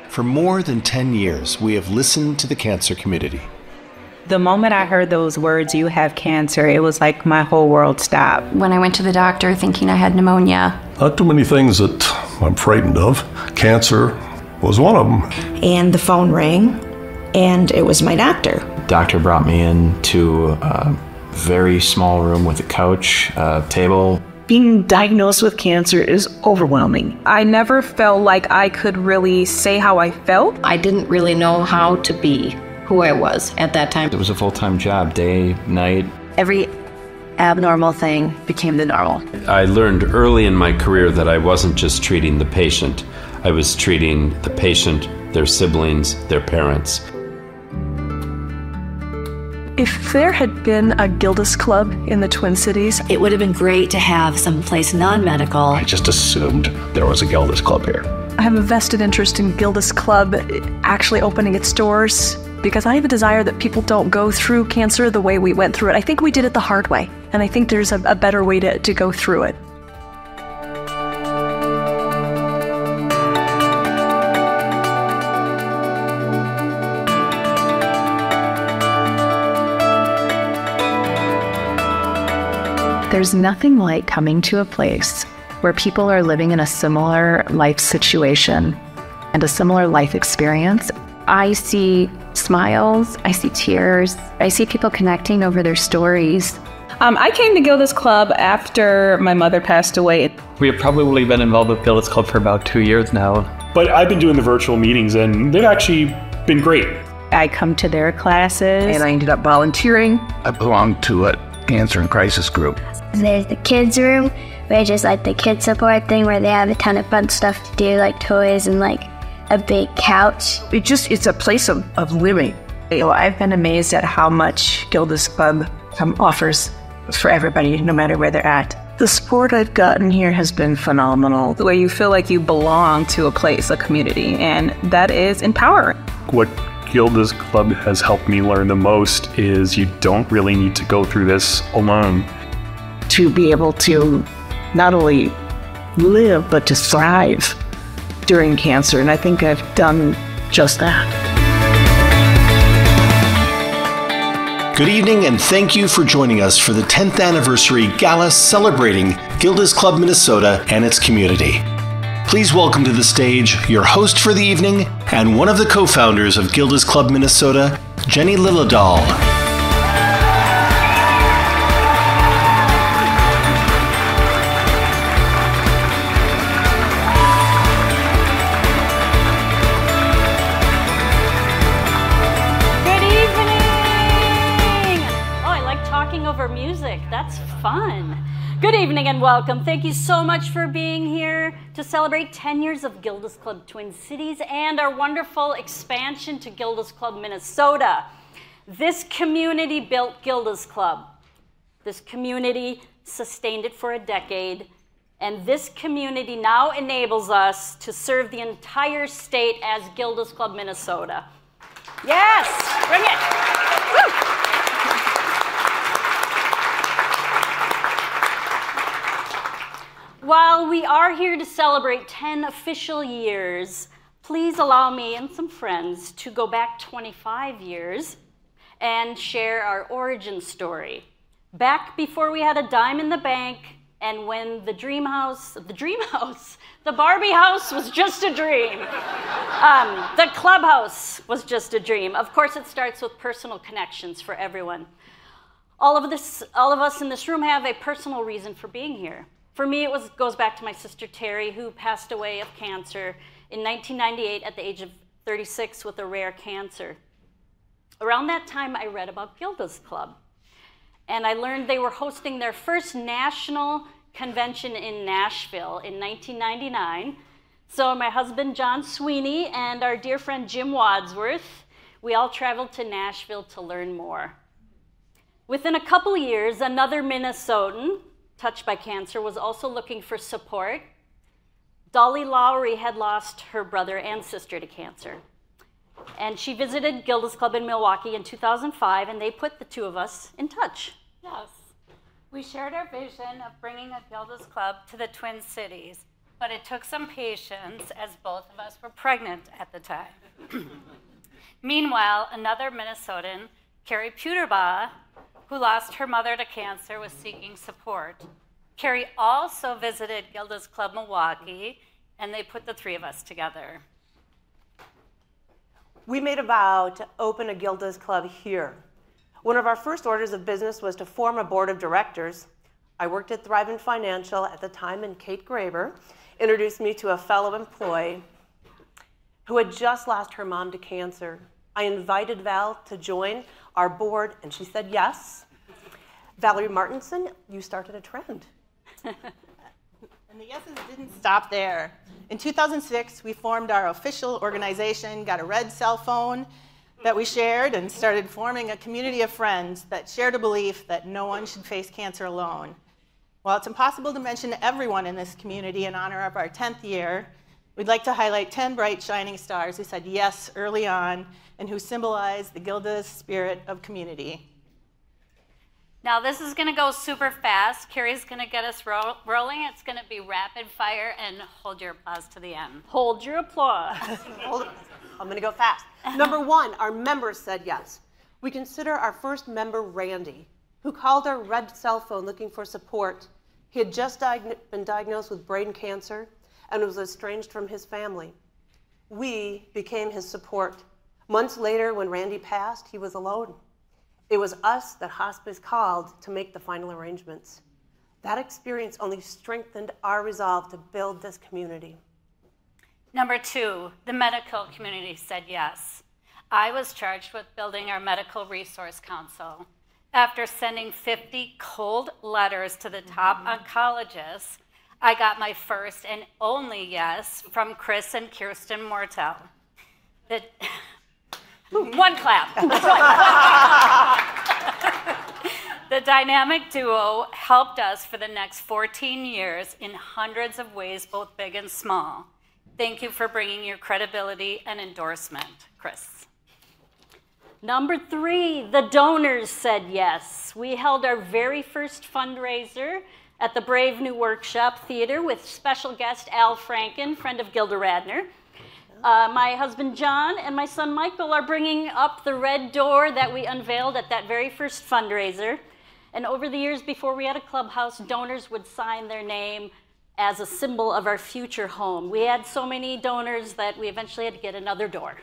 For more than 10 years, we have listened to the cancer community. The moment I heard those words, "you have cancer," it was like my whole world stopped. When I went to the doctor thinking I had pneumonia. Not too many things that I'm frightened of. Cancer was one of them. And the phone rang, and it was my doctor. Doctor brought me into a very small room with a couch, a table. Being diagnosed with cancer is overwhelming. I never felt like I could really say how I felt. I didn't really know how to be who I was at that time. It was a full-time job, day, night. Every abnormal thing became the normal. I learned early in my career that I wasn't just treating the patient. I was treating the patient, their siblings, their parents. If there had been a Gilda's Club in the Twin Cities, it would have been great to have someplace non-medical. I just assumed there was a Gilda's Club here. I have a vested interest in Gilda's Club actually opening its doors because I have a desire that people don't go through cancer the way we went through it. I think we did it the hard way, and I think there's a better way to go through it. There's nothing like coming to a place where people are living in a similar life situation and a similar life experience. I see smiles, I see tears, I see people connecting over their stories. I came to Gilda's Club after my mother passed away. We have probably been involved with Gilda's Club for about 2 years now. But I've been doing the virtual meetings and they've actually been great. I come to their classes. And I ended up volunteering. I belong to a cancer and crisis group. There's the kids room, which is like the kid support thing where they have a ton of fun stuff to do, like toys and like a big couch. It's a place of living. I've been amazed at how much Gilda's Club offers for everybody, no matter where they're at. The support I've gotten here has been phenomenal. The way you feel like you belong to a place, a community, and that is empowering. What Gilda's Club has helped me learn the most is you don't really need to go through this alone. To be able to not only live, but to thrive during cancer, and I think I've done just that. Good evening, and thank you for joining us for the 10th Anniversary Gala celebrating Gilda's Club Minnesota and its community. Please welcome to the stage your host for the evening and one of the co-founders of Gilda's Club Minnesota, Jenny Lillidahl. That's fun. Good evening and welcome. Thank you so much for being here to celebrate 10 years of Gilda's Club Twin Cities and our wonderful expansion to Gilda's Club Minnesota. This community built Gilda's Club. This community sustained it for a decade, and this community now enables us to serve the entire state as Gilda's Club Minnesota. Yes, bring it. Woo. While we are here to celebrate 10 official years, please allow me and some friends to go back 25 years and share our origin story. Back before we had a dime in the bank and when the Barbie house was just a dream. The clubhouse was just a dream. Of course, it starts with personal connections for everyone. All of us in this room have a personal reason for being here. For me, it goes back to my sister Terry, who passed away of cancer in 1998 at the age of 36 with a rare cancer. Around that time, I read about Gilda's Club, and I learned they were hosting their first national convention in Nashville in 1999. So my husband, John Sweeney, and our dear friend, Jim Wadsworth, we all traveled to Nashville to learn more. Within a couple years, another Minnesotan touched by cancer was also looking for support. Dolly Lowry had lost her brother and sister to cancer. And she visited Gilda's Club in Milwaukee in 2005, and they put the two of us in touch. Yes. We shared our vision of bringing a Gilda's Club to the Twin Cities, but it took some patience as both of us were pregnant at at the time. Meanwhile, another Minnesotan, Carrie Puterbaugh, who lost her mother to cancer, was seeking support. Carrie also visited Gilda's Club Milwaukee, and they put the three of us together. We made a vow to open a Gilda's Club here. One of our first orders of business was to form a board of directors. I worked at Thrivent Financial at the time, and Kate Graber introduced me to a fellow employee who had just lost her mom to cancer. I invited Val to join our board, and she said yes. Valerie Martinson, you started a trend. And the yeses didn't stop there. In 2006, we formed our official organization, got a red cell phone that we shared, and started forming a community of friends that shared a belief that no one should face cancer alone. While it's impossible to mention everyone in this community in honor of our 10th year, we'd like to highlight 10 bright shining stars who said yes early on and who symbolize the Gilda's spirit of community. Now this is going to go super fast. Carrie's going to get us rolling. It's going to be rapid fire, and hold your applause to the end. Hold your applause. I'm going to go fast. Number one, our members said yes. We consider our first member, Randy, who called our red cell phone looking for support. He had just been diagnosed with brain cancer and was estranged from his family. We became his support. Months later, when Randy passed, he was alone. It was us that hospice called to make the final arrangements. That experience only strengthened our resolve to build this community. Number two, the medical community said yes. I was charged with building our Medical Resource Council. After sending 50 cold letters to the top oncologists, I got my first and only yes from Chris and Kirsten Mortel. One clap. The dynamic duo helped us for the next 14 years in hundreds of ways, both big and small. Thank you for bringing your credibility and endorsement, Chris. Number three, the donors said yes. We held our very first fundraiser at the Brave New Workshop Theater with special guest Al Franken, friend of Gilda Radner. My husband John and my son Michael are bringing up the red door that we unveiled at that very first fundraiser. And over the years before we had a clubhouse, donors would sign their name as a symbol of our future home. We had so many donors that we eventually had to get another door.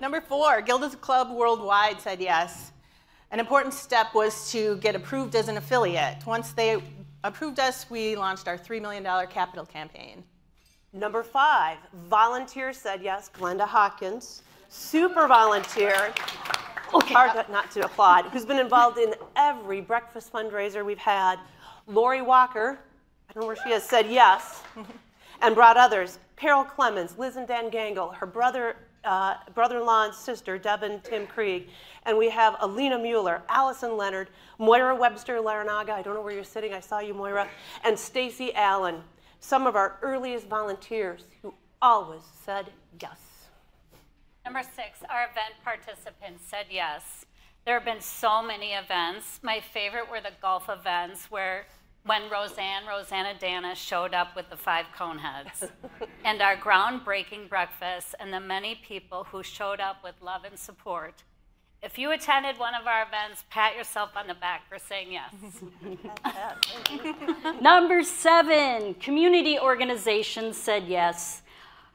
Number four, Gilda's Club Worldwide said yes. An important step was to get approved as an affiliate. Once they approved us, we launched our $3 million capital campaign. Number five, volunteers said yes. Glenda Hawkins, super volunteer, hard not to applaud, who's been involved in every breakfast fundraiser we've had. Lori Walker, I don't know where she is, said yes, and brought others. Carol Clemens, Liz and Dan Gangle, her brother-in-law and sister, Deb and Tim Krieg. And we have Alina Mueller, Allison Leonard, Moira Webster-Laranaga, I don't know where you're sitting, I saw you, Moira, and Stacy Allen, some of our earliest volunteers who always said yes. Number six, our event participants said yes. There have been so many events. My favorite were the golf events when Rosanna Dana showed up with the 5 cone heads, and our groundbreaking breakfast, and the many people who showed up with love and support. If you attended one of our events, pat yourself on the back for saying yes. Number 7, community organizations said yes.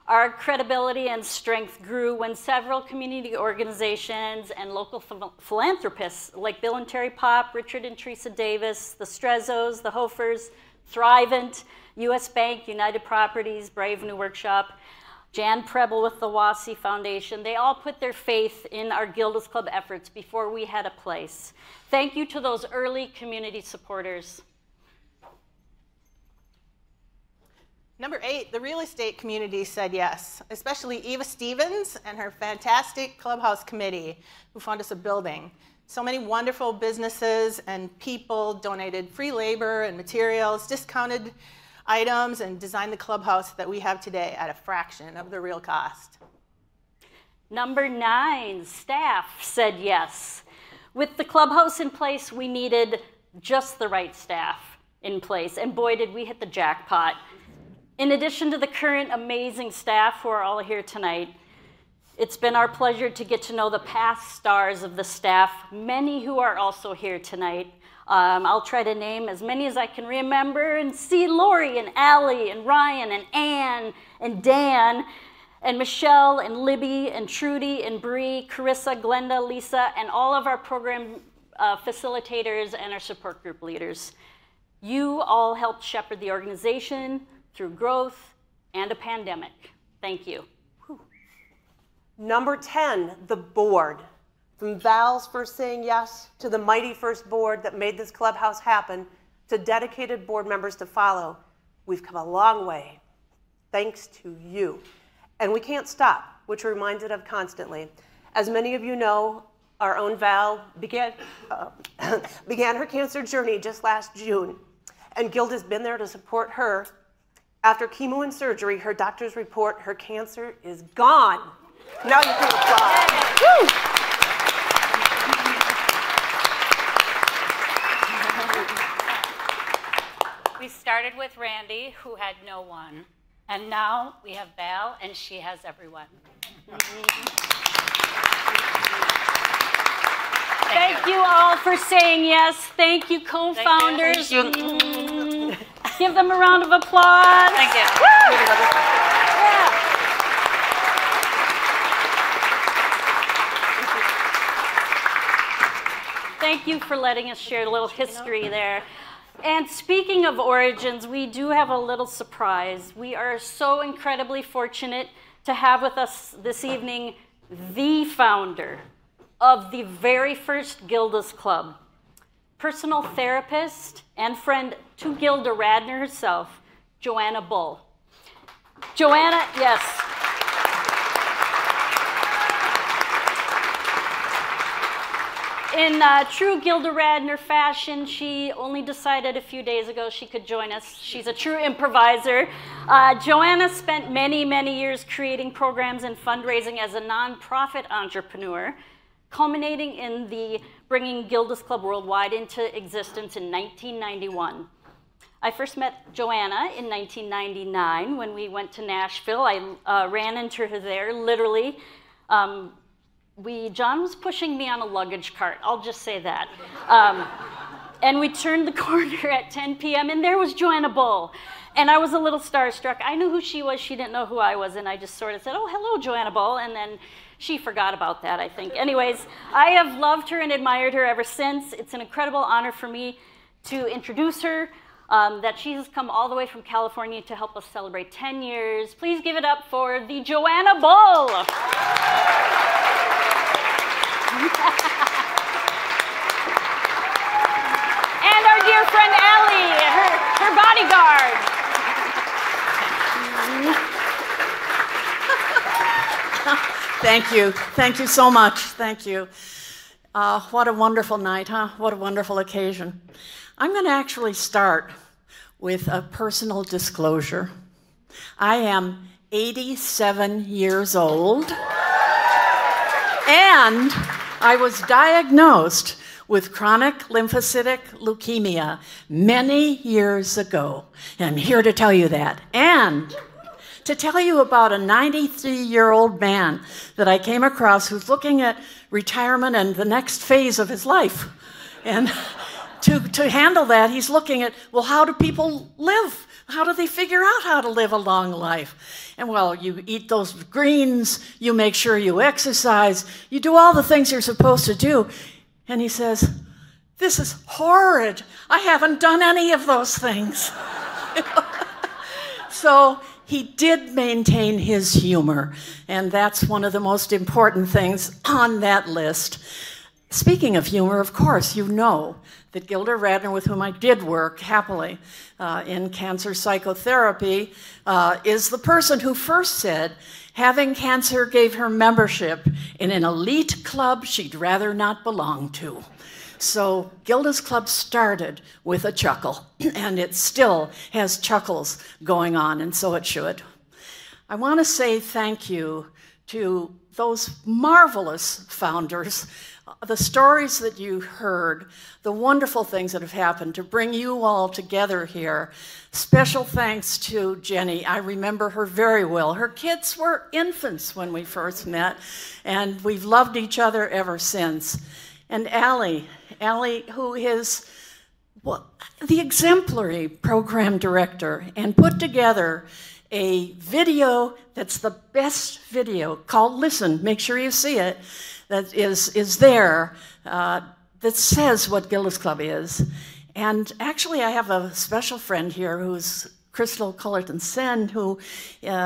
Our credibility and strength grew when several community organizations and local philanthropists like Bill and Terry Pop, Richard and Teresa Davis, the Strezzos, the Hofers, Thrivent, U.S. Bank, United Properties, Brave New Workshop, Jan Preble with the Wassey Foundation, they all put their faith in our Gilda's Club efforts before we had a place. Thank you to those early community supporters. Number 8, the real estate community said yes, especially Eva Stevens and her fantastic clubhouse committee who found us a building. So many wonderful businesses and people donated free labor and materials, discounted items, and designed the clubhouse that we have today at a fraction of the real cost. Number 9, staff said yes. With the clubhouse in place, we needed just the right staff in place, and boy, did we hit the jackpot. In addition to the current amazing staff who are all here tonight, it's been our pleasure to get to know the past stars of the staff, many who are also here tonight. I'll try to name as many as I can remember and see Lori and Allie and Ryan and Ann and Dan and Michelle and Libby and Trudy and Bree, Carissa, Glenda, Lisa, and all of our program facilitators and our support group leaders. You all helped shepherd the organization through growth and a pandemic. Thank you. Number 10, the board. From Val's first saying yes to the mighty first board that made this clubhouse happen to dedicated board members to follow, we've come a long way, thanks to you. And we can't stop, which we're reminded of constantly. As many of you know, our own Val began her cancer journey just last June, and Gilda's been there to support her. After chemo and surgery, her doctors report her cancer is gone. Now you can applaud. Woo! We started with Randy, who had no one. And now we have Val, and she has everyone. Thank you all for saying yes. Thank you, co-founders. Thank you. Give them a round of applause. Thank you. Thank you for letting us share a little history there. And speaking of origins, we do have a little surprise. We are so incredibly fortunate to have with us this evening the founder of the very first Gilda's Club, personal therapist and friend to Gilda Radner herself, Joanna Bull. Joanna, yes. In true Gilda Radner fashion, she only decided a few days ago she could join us. She's a true improviser. Joanna spent many, many years creating programs and fundraising as a nonprofit entrepreneur, culminating in the bringing Gilda's Club Worldwide into existence in 1991. I first met Joanna in 1999 when we went to Nashville. I ran into her there, literally. John was pushing me on a luggage cart, I'll just say that. And we turned the corner at 10 p.m. and there was Joanna Bull. And I was a little starstruck. I knew who she was, she didn't know who I was, and I just sort of said, oh, hello, Joanna Bull, and then she forgot about that, I think. Anyways, I have loved her and admired her ever since. It's an incredible honor for me to introduce her, that she has come all the way from California to help us celebrate 10 years. Please give it up for the Joanna Bull. And our dear friend Allie, her bodyguard. Thank you. Thank you so much. Thank you. What a wonderful night, huh? What a wonderful occasion. I'm going to actually start with a personal disclosure. I am 87 years old, and I was diagnosed with chronic lymphocytic leukemia many years ago. And I'm here to tell you that. And to tell you about a 93-year-old man that I came across who's looking at retirement and the next phase of his life. And to handle that, he's looking at, well, how do people live? How do they figure out how to live a long life? And well, you eat those greens, you make sure you exercise, you do all the things you're supposed to do. And he says, this is horrid. I haven't done any of those things. So he did maintain his humor, and that's one of the most important things on that list. Speaking of humor, of course, you know that Gilda Radner, with whom I did work happily in cancer psychotherapy, is the person who first said having cancer gave her membership in an elite club she'd rather not belong to. So Gilda's Club started with a chuckle, and it still has chuckles going on, and so it should. I want to say thank you to those marvelous founders, the stories that you heard, the wonderful things that have happened to bring you all together here. Special thanks to Jenny. I remember her very well. Her kids were infants when we first met, and we've loved each other ever since. And Allie, who is the exemplary program director and put together a video that's the best video called Listen, make sure you see it, that is there, that says what Gilda's Club is. And actually, I have a special friend here who's Crystal Cullerton-Sen, who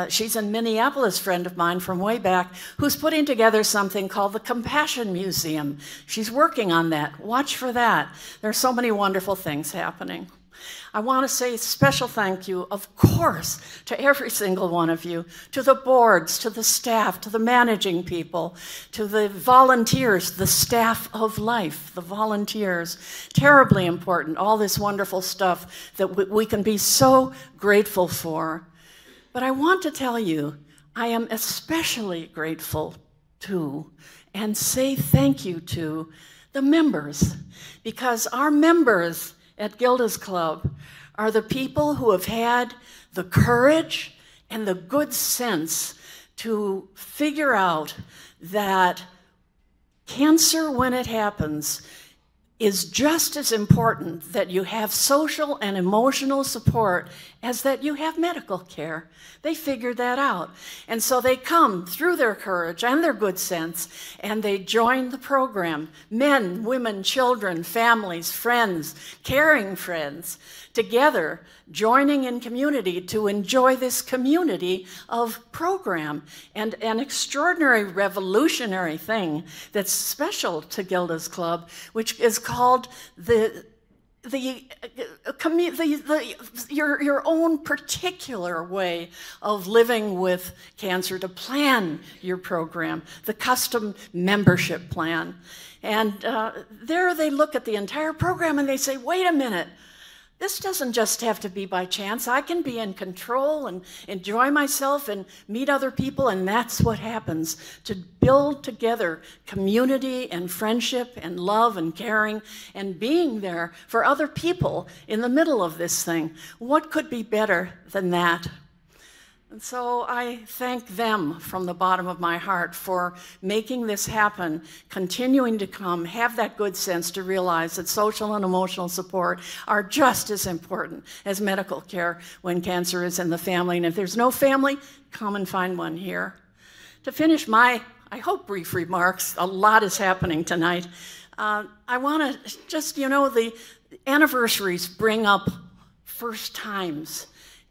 she's a Minneapolis friend of mine from way back, who's putting together something called the Compassion Museum. She's working on that. Watch for that. There's so many wonderful things happening. I want to say special thank you, of course, to every single one of you, to the boards, to the staff, to the managing people, to the volunteers, the staff of life, the volunteers. Terribly important, all this wonderful stuff that we can be so grateful for. But I want to tell you, I am especially grateful to and say thank you to the members, because our members at Gilda's Club are the people who have had the courage and the good sense to figure out that cancer, when it happens, is just as important that you have social and emotional support as that you have medical care. They figured that out. And so they come through their courage and their good sense, and they join the program. Men, women, children, families, friends, caring friends, together, joining in community to enjoy this community of program. And an extraordinary revolutionary thing that's special to Gilda's Club, which is called your own particular way of living with cancer, to plan your program, the custom membership plan. And there they look at the entire program and they say, wait a minute, this doesn't just have to be by chance. I can be in control and enjoy myself and meet other people, and that's what happens, to build together community and friendship and love and caring and being there for other people in the middle of this thing. What could be better than that? And so I thank them from the bottom of my heart for making this happen, continuing to come, have that good sense to realize that social and emotional support are just as important as medical care when cancer is in the family. And if there's no family, come and find one here. To finish my, I hope, brief remarks, a lot is happening tonight. I want to just, the anniversaries bring up first times.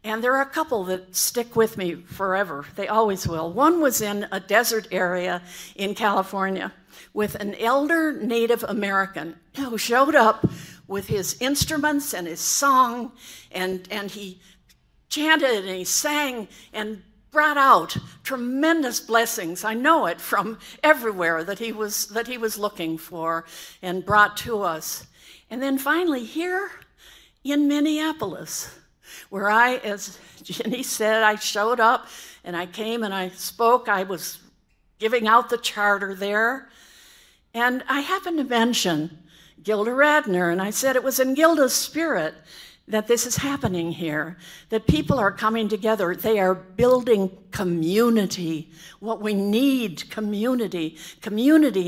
And there are a couple that stick with me forever. They always will. One was in a desert area in California with an elder Native American who showed up with his instruments and his song, and he chanted and he sang and brought out tremendous blessings. I know it from everywhere that he was looking for and brought to us. And then finally here in Minneapolis, where I, as Jenny said, I showed up and I came and I spoke. I was giving out the charter there. And I happened to mention Gilda Radner, and I said it was in Gilda's spirit that this is happening here, that people are coming together. They are building community. What we need, community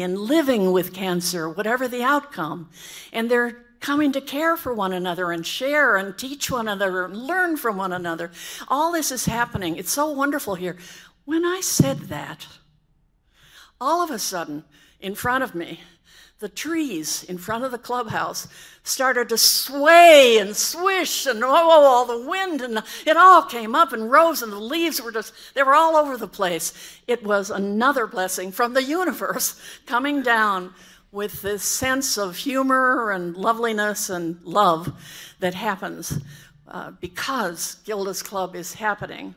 in living with cancer, whatever the outcome. And they're coming to care for one another and share and teach one another and learn from one another. All this is happening. It's so wonderful here. When I said that, all of a sudden, in front of me, the trees in front of the clubhouse started to sway and swish, and all the wind, and it all came up and rose, and the leaves were they were all over the place. It was another blessing from the universe coming down with this sense of humor and loveliness and love that happens because Gilda's Club is happening.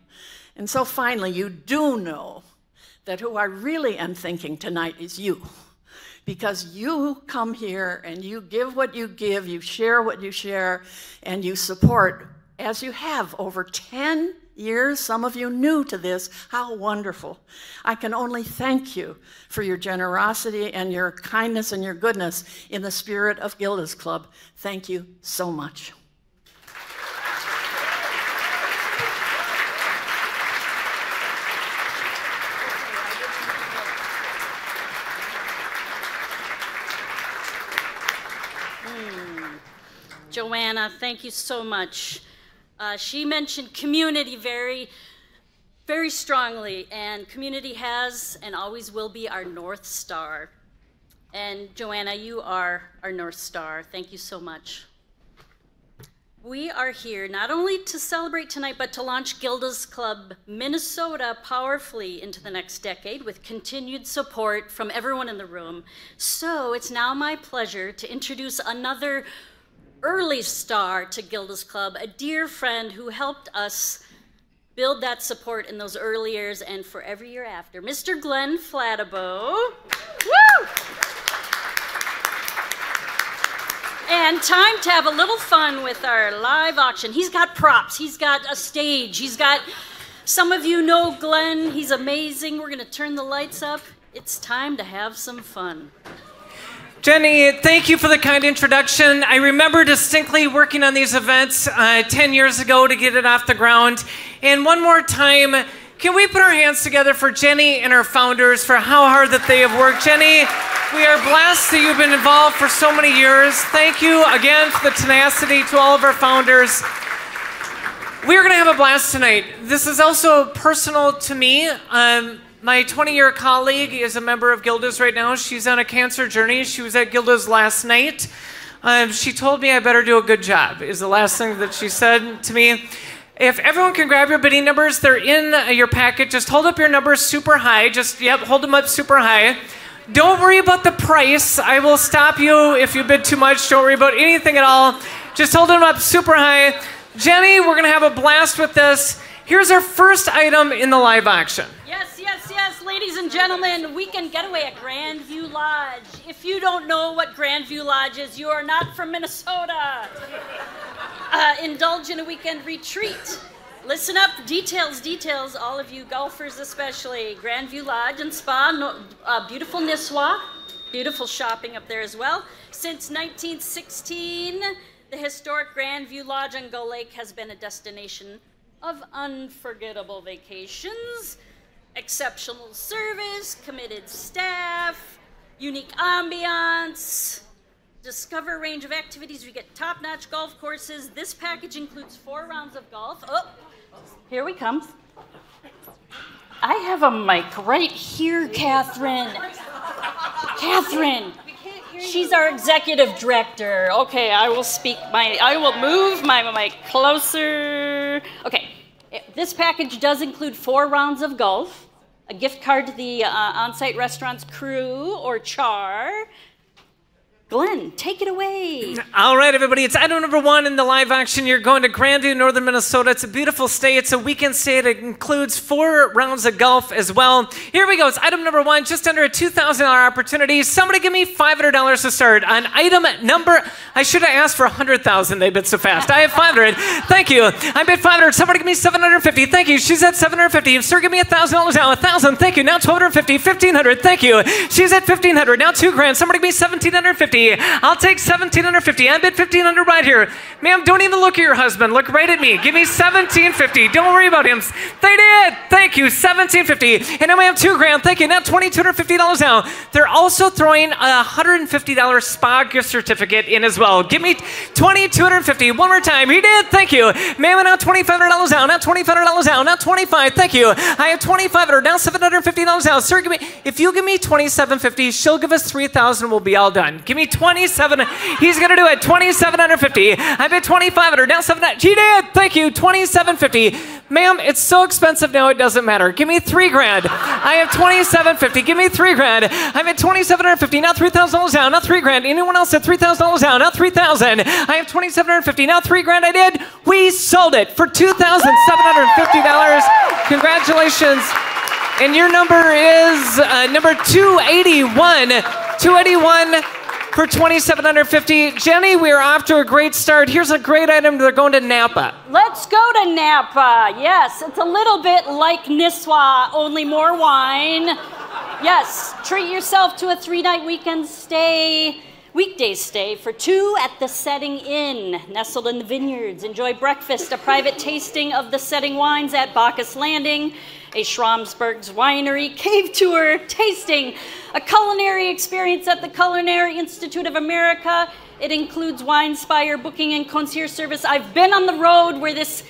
And so finally, you do know that who I really am thinking tonight is you. Because you come here and you give what you give, you share what you share, and you support, as you have over 10 years, some of you new to this. How wonderful. I can only thank you for your generosity and your kindness and your goodness in the spirit of Gilda's Club. Thank you so much. Joanna, thank you so much. She mentioned community very, very strongly, and community has and always will be our North Star. And Joanna, you are our North Star. Thank you so much. We are here not only to celebrate tonight, but to launch Gilda's Club Minnesota powerfully into the next decade with continued support from everyone in the room. So it's now my pleasure to introduce another early star to Gilda's Club, a dear friend who helped us build that support in those early years and for every year after, Mr. Glenn Flattabo. Woo! And time to have a little fun with our live auction. He's got props, he's got a stage, he's got, some of you know Glenn, he's amazing. We're gonna turn the lights up. It's time to have some fun. Jenny, thank you for the kind introduction. I remember distinctly working on these events 10 years ago to get it off the ground. And one more time, can we put our hands together for Jenny and her founders for how hard that they have worked. Jenny, we are blessed that you've been involved for so many years. Thank you again for the tenacity to all of our founders. We're gonna have a blast tonight. This is also personal to me. My 20-year colleague is a member of Gilda's right now. She's on a cancer journey. She was at Gilda's last night. She told me I better do a good job, is the last thing that she said to me. If everyone can grab your bidding numbers, they're in your packet. Just hold up your numbers super high. Just, yep, hold them up super high. Don't worry about the price. I will stop you if you bid too much. Don't worry about anything at all. Just hold them up super high. Jenny, we're gonna have a blast with this. Here's our first item in the live auction. Yes, yes, yes, ladies and gentlemen, weekend getaway at Grandview Lodge. If you don't know what Grandview Lodge is, you are not from Minnesota. Indulge in a weekend retreat. Listen up, details, details, all of you golfers especially. Grandview Lodge and Spa, beautiful Nisswa, beautiful shopping up there as well. Since 1916, the historic Grandview Lodge on Gull Lake has been a destination of unforgettable vacations, exceptional service, committed staff, unique ambiance, discover a range of activities. We get top-notch golf courses. This package includes 4 rounds of golf. Oh, here we come. I have a mic right here, Catherine. Catherine. She's our executive director. Okay, I will move my mic closer. Okay, this package does include 4 rounds of golf, a gift card to the on-site restaurant's crew or char. Glenn, take it away. All right, everybody, it's item number 1 in the live auction. You're going to Grandview, northern Minnesota. It's a beautiful stay. It's a weekend stay. It includes 4 rounds of golf as well. Here we go. It's item number 1, just under a $2,000 opportunity. Somebody give me $500 to start. On item number, I should have asked for $100,000. They bid so fast. I have $500. Thank you. I bid $500. Somebody give me $750. Thank you. She's at $750. Sir, give me $1,000 now. $1,000. Thank you. Now $1,250. $1,500. Thank you. She's at $1,500. Now $2,000. Somebody give me $1,750. I'll take $1,750. I bid $1,500 right here. Ma'am, don't even look at your husband. Look right at me. Give me $1,750. Don't worry about him. They did. Thank you. $1,750. And now we have $2,000. Thank you. Now $2,250 now. They're also throwing a $150 spa gift certificate in as well. Give me $2,250. One more time. He did. Thank you. Ma'am, now $2,500 now. Now $2,500 now. Now $25. Thank you. I have $2,500. Now $750 now. Sir, if you give me $2,750, she'll give us $3,000. We'll be all done. Give me $2,700. He's going to do it. $2,750. I bid $2,500. Now $700. She did. Thank you. $2,750. Ma'am, it's so expensive now it doesn't matter. Give me $3,000. I have $2,750. Give me $3,000. I bid $2,750. Now $3,000 down. Now $3,000. Anyone else at $3,000 down? Now $3,000. I have $2,750. Now $3,000. I did. We sold it for $2,750. Congratulations. And your number is number 281. 281. for $2,750. Jenny, we are off to a great start. Here's a great item. They're going to Napa. Let's go to Napa. Yes, it's a little bit like Nisswa, only more wine. Yes, treat yourself to a 3-night weekday stay for 2 at the Setting Inn, nestled in the vineyards. Enjoy breakfast, a private tasting of the Setting wines at Bacchus Landing, a Schramsberg's winery, cave tour, tasting, a culinary experience at the Culinary Institute of America. It includes wine spire, booking, and concierge service. I've been on the road where this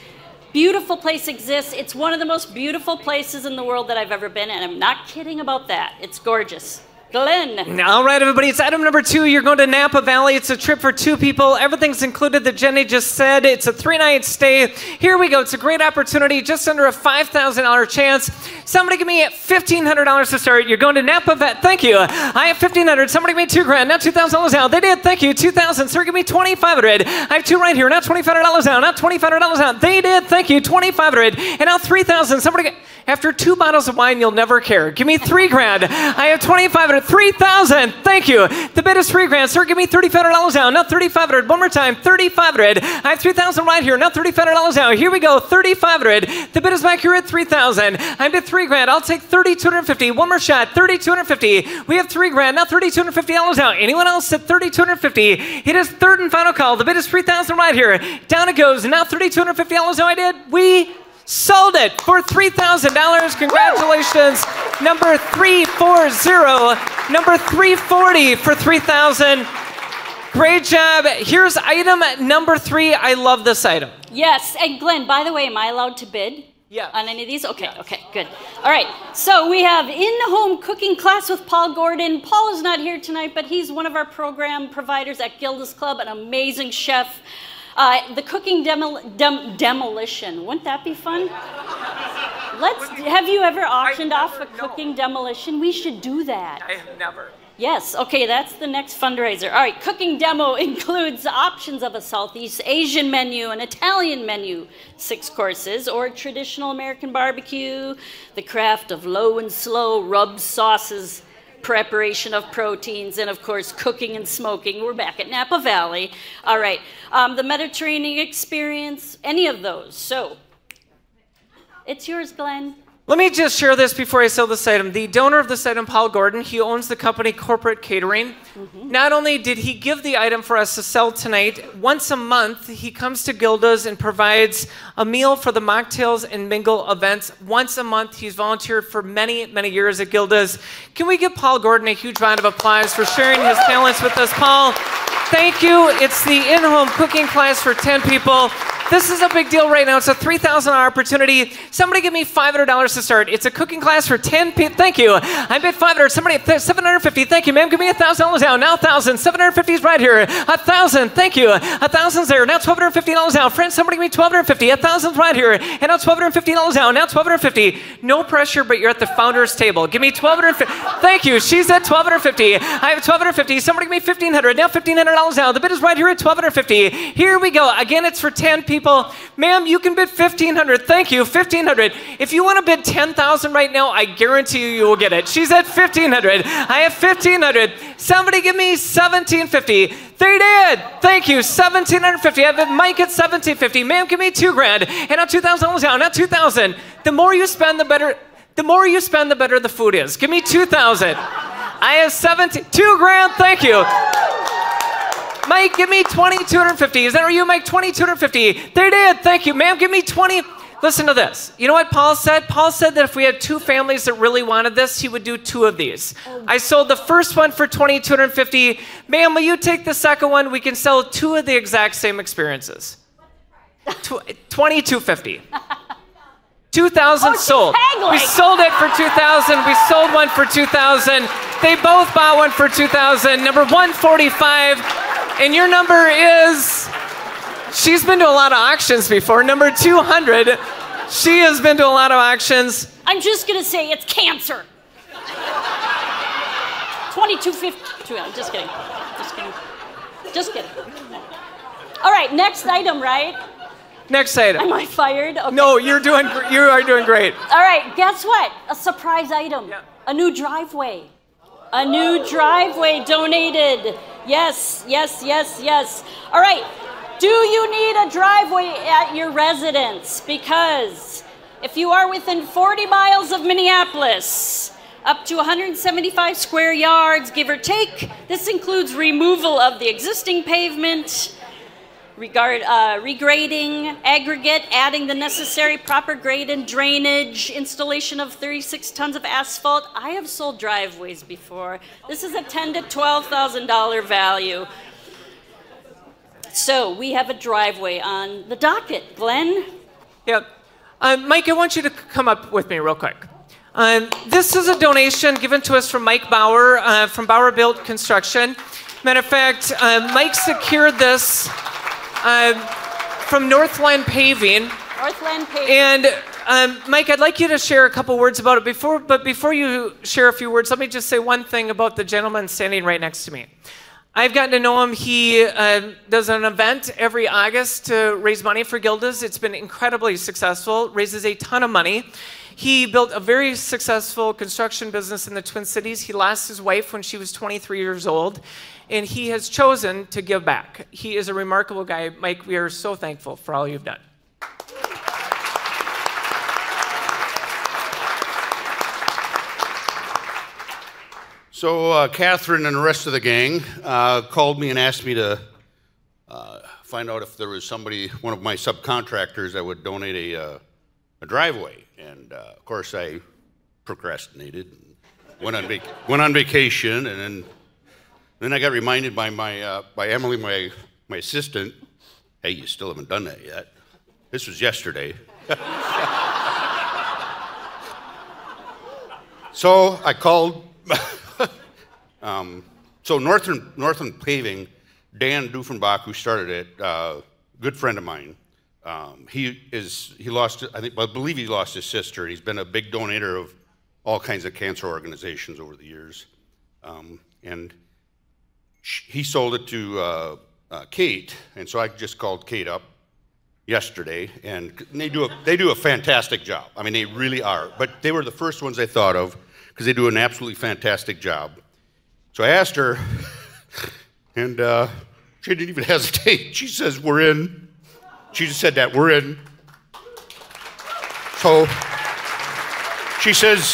beautiful place exists. It's one of the most beautiful places in the world that I've ever been, and I'm not kidding about that. It's gorgeous. Glenn. All right, everybody, it's item number 2. You're going to Napa Valley. It's a trip for 2 people. Everything's included that Jenny just said. It's a 3-night stay. Here we go. It's a great opportunity, just under a $5,000 chance. Somebody give me $1,500 to start. You're going to Napa Valley. Thank you. I have $1,500. Somebody give me $2,000. Now $2,000 out. They did. Thank you. $2,000. Sir, give me $2,500. I have 2 right here. Now $2,500 out. Now $2,500 out. They did. Thank you. $2,500. And now $3,000. Somebody after 2 bottles of wine, you'll never care. Give me $3,000. I have $2,500. $3,000. Thank you. The bid is $3,000. Sir, give me $3,500 out. Now $3,500. One more time. $3,500. I have $3,000 right here. Now $3,500 out. Here we go. $3,500. The bid is back here at $3,000. I'm at $3,000. I'll take $3,250. One more shot. $3,250. We have $3,000. Now $3,250 out. Anyone else at $3,250? It is third and final call. The bid is $3,000 right here. Down it goes. Now $3,250. I did. We sold it for $3,000. Congratulations. Number 340. Number 340 for $3,000. Great job. Here's item number 3. I love this item. Yes, and Glenn, by the way, am I allowed to bid? Yeah. On any of these? Okay, okay, good. All right, so we have in-home cooking class with Paul Gordon. Paul is not here tonight, but he's one of our program providers at Gilda's Club, an amazing chef. The cooking demolition, wouldn't that be fun? Have you ever auctioned off a cooking demolition? We should do that. I have never. Yes, okay, that's the next fundraiser. All right, cooking demo includes options of a Southeast Asian menu, an Italian menu, 6 courses, or a traditional American barbecue, the craft of low and slow rubbed sauces, preparation of proteins, and of course, cooking and smoking. We're back at Napa Valley. All right, the Mediterranean experience, any of those. So, it's yours, Glenn. Let me just share this before I sell this item. The donor of this item, Paul Gordon, he owns the company Corporate Catering. Not only did he give the item for us to sell tonight, once a month he comes to Gilda's and provides a meal for the mocktails and mingle events. Once a month, he's volunteered for many, many years at Gilda's. Can we give Paul Gordon a huge round of applause for sharing his talents with us? Paul, thank you. It's the in-home cooking class for 10 people. This is a big deal right now. It's a $3,000 opportunity. Somebody give me $500 to start. It's a cooking class for 10 people. Thank you. I bid $500. Somebody at $750. Thank you, ma'am. Give me $1,000 out. Now $1,000. $750 is right here. $1,000. Thank you. $1,000's there. Now $1,250 out. Friends, somebody give me $1,250. $1,000's right here. And now $1,250 out. Now $1,250. No pressure, but you're at the founder's table. Give me $1,250. Thank you. She's at $1,250. I have $1,250. Somebody give me $1,500. Now $1,500 out. The bid is right here at $1,250. Here we go. Again, it's for 10 people. Ma'am, you can bid $1,500. Thank you, $1,500. If you want to bid $10,000 right now, I guarantee you will get it. She's at $1,500. I have $1,500. Somebody give me $1,750. They did. Thank you, $1,750. I have Mike at $1,750. Ma'am, give me $2,000. And now $2,000 out. Now $2,000. The more you spend, the better. The more you spend, the better the food is. Give me $2,000. I have $2,000. Thank you. Mike, give me $2,250. Is that you, Mike? $2,250. They did. Thank you, ma'am. Give me $20. Listen to this. You know what Paul said? Paul said that if we had 2 families that really wanted this, he would do 2 of these. I sold the first one for $2,250. Ma'am, will you take the second one? We can sell 2 of the exact same experiences. $2,250. 2,000 sold. We sold it for $2,000. We sold one for $2,000. They both bought one for $2,000. Number 145. And your number is, she's been to a lot of auctions before, number 200. She has been to a lot of auctions. I'm just going to say it's cancer. 2250. I'm just kidding. Just kidding. Just kidding. All right, next item, right? Next item. Am I fired? Okay. No, you are doing great. All right, guess what? A surprise item. Yeah. A new driveway. A new driveway donated Yes, yes, yes, yes. All right. Do you need a driveway at your residence? Because if you are within 40 miles of Minneapolis, up to 175 square yards, give or take, this includes removal of the existing pavement, regrading, aggregate, adding the necessary proper grade and drainage, installation of 36 tons of asphalt. I have sold driveways before. This is a $10,000 to $12,000 value. So we have a driveway on the docket. Glenn? Yep. Mike, I want you to come up with me real quick. This is a donation given to us from Mike Bauer from Bauer Built Construction. Matter of fact, Mike secured this from Northland Paving. Northland Paving. And Mike, I'd like you to share a couple words about it. But before you share a few words, let me just say one thing about the gentleman standing right next to me. I've gotten to know him. He does an event every August to raise money for Gilda's. It's been incredibly successful, raises a ton of money. He built a very successful construction business in the Twin Cities. He lost his wife when she was 23 years old, and he has chosen to give back. He is a remarkable guy. Mike, we are so thankful for all you've done. So Catherine and the rest of the gang called me and asked me to find out if there was somebody, one of my subcontractors, that would donate a driveway. And of course I procrastinated, went on vacation, and then I got reminded by Emily, my assistant, hey, you still haven't done that yet. This was yesterday. So I called. So Northland Paving, Dan Dufenbach, who started it, good friend of mine. I believe he lost his sister. He's been a big donator of all kinds of cancer organizations over the years. And he sold it to Kate, and so I just called Kate up yesterday, and they do a fantastic job. I mean, they really are. But they were the first ones I thought of because they do an absolutely fantastic job. So I asked her, and she didn't even hesitate. She says, we're in. She just said that, we're in. So she says,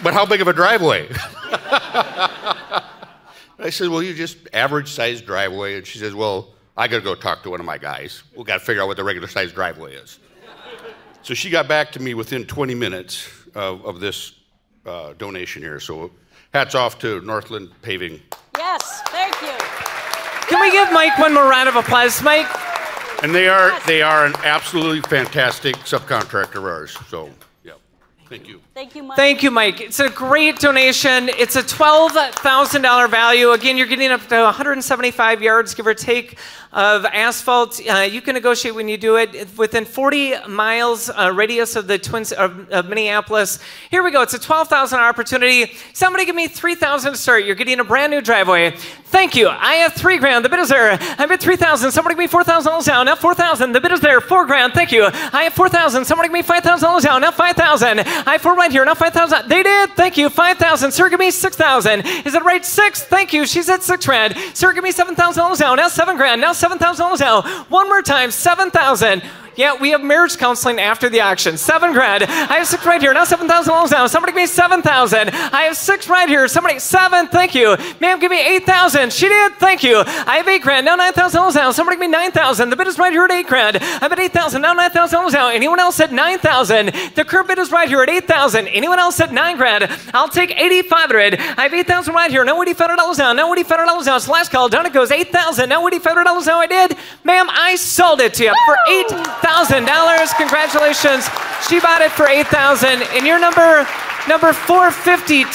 but how big of a driveway? I said, well, you just average sized driveway. And she says, well, I got to go talk to one of my guys. We've got to figure out what the regular sized driveway is. So she got back to me within 20 minutes of this donation here. So hats off to Northland Paving. Yes, thank you. Can we give Mike one more round of applause, Mike? And they are an absolutely fantastic subcontractor of ours. So, yeah, thank you. Thank you, Mike. Thank you, Mike. It's a great donation. It's a $12,000 value. Again, you're getting up to 175 yards, give or take, of asphalt. You can negotiate when you do it within 40 miles radius of the Twins of Minneapolis. Here we go. It's a $12,000 opportunity. Somebody give me $3,000 to start. You're getting a brand new driveway. Thank you. I have $3,000. The bid is there. I bid $3,000. Somebody give me $4,000 down. Now $4,000. The bid is there. $4,000. Thank you. I have $4,000. Somebody give me $5,000 down. Now $5,000. I have 4 right here. Now $5,000. They did. Thank you. $5,000. Sir, give me $6,000. Is it right? 6. Thank you. She's at $6,000. Sir, give me $7,000 down. Now $7,000. Now $7,000 down. One more time. $7,000. Yeah, we have marriage counseling after the auction. $7,000. I have 6 right here. Now $7,000 down. Somebody give me $7,000. I have 6 right here. Somebody 7. Thank you. Ma'am, give me $8,000. She did. Thank you. I have $8,000. Now $9,000 down. Somebody give me $9,000. The bid is right here at $8,000. I bet $8,000. Now $9,000 down. Anyone else at $9,000? The current bid is right here at $8,000. Anyone else at $9,000? I'll take $8,500. I have $8,000 right here. Now $8,500 down. Now $8,500 down. It's last call. Down it goes. $8,000. Now $8,500 down. I did. Ma'am, I sold it to you for $8,000. Congratulations. She bought it for $8,000. And your number 452.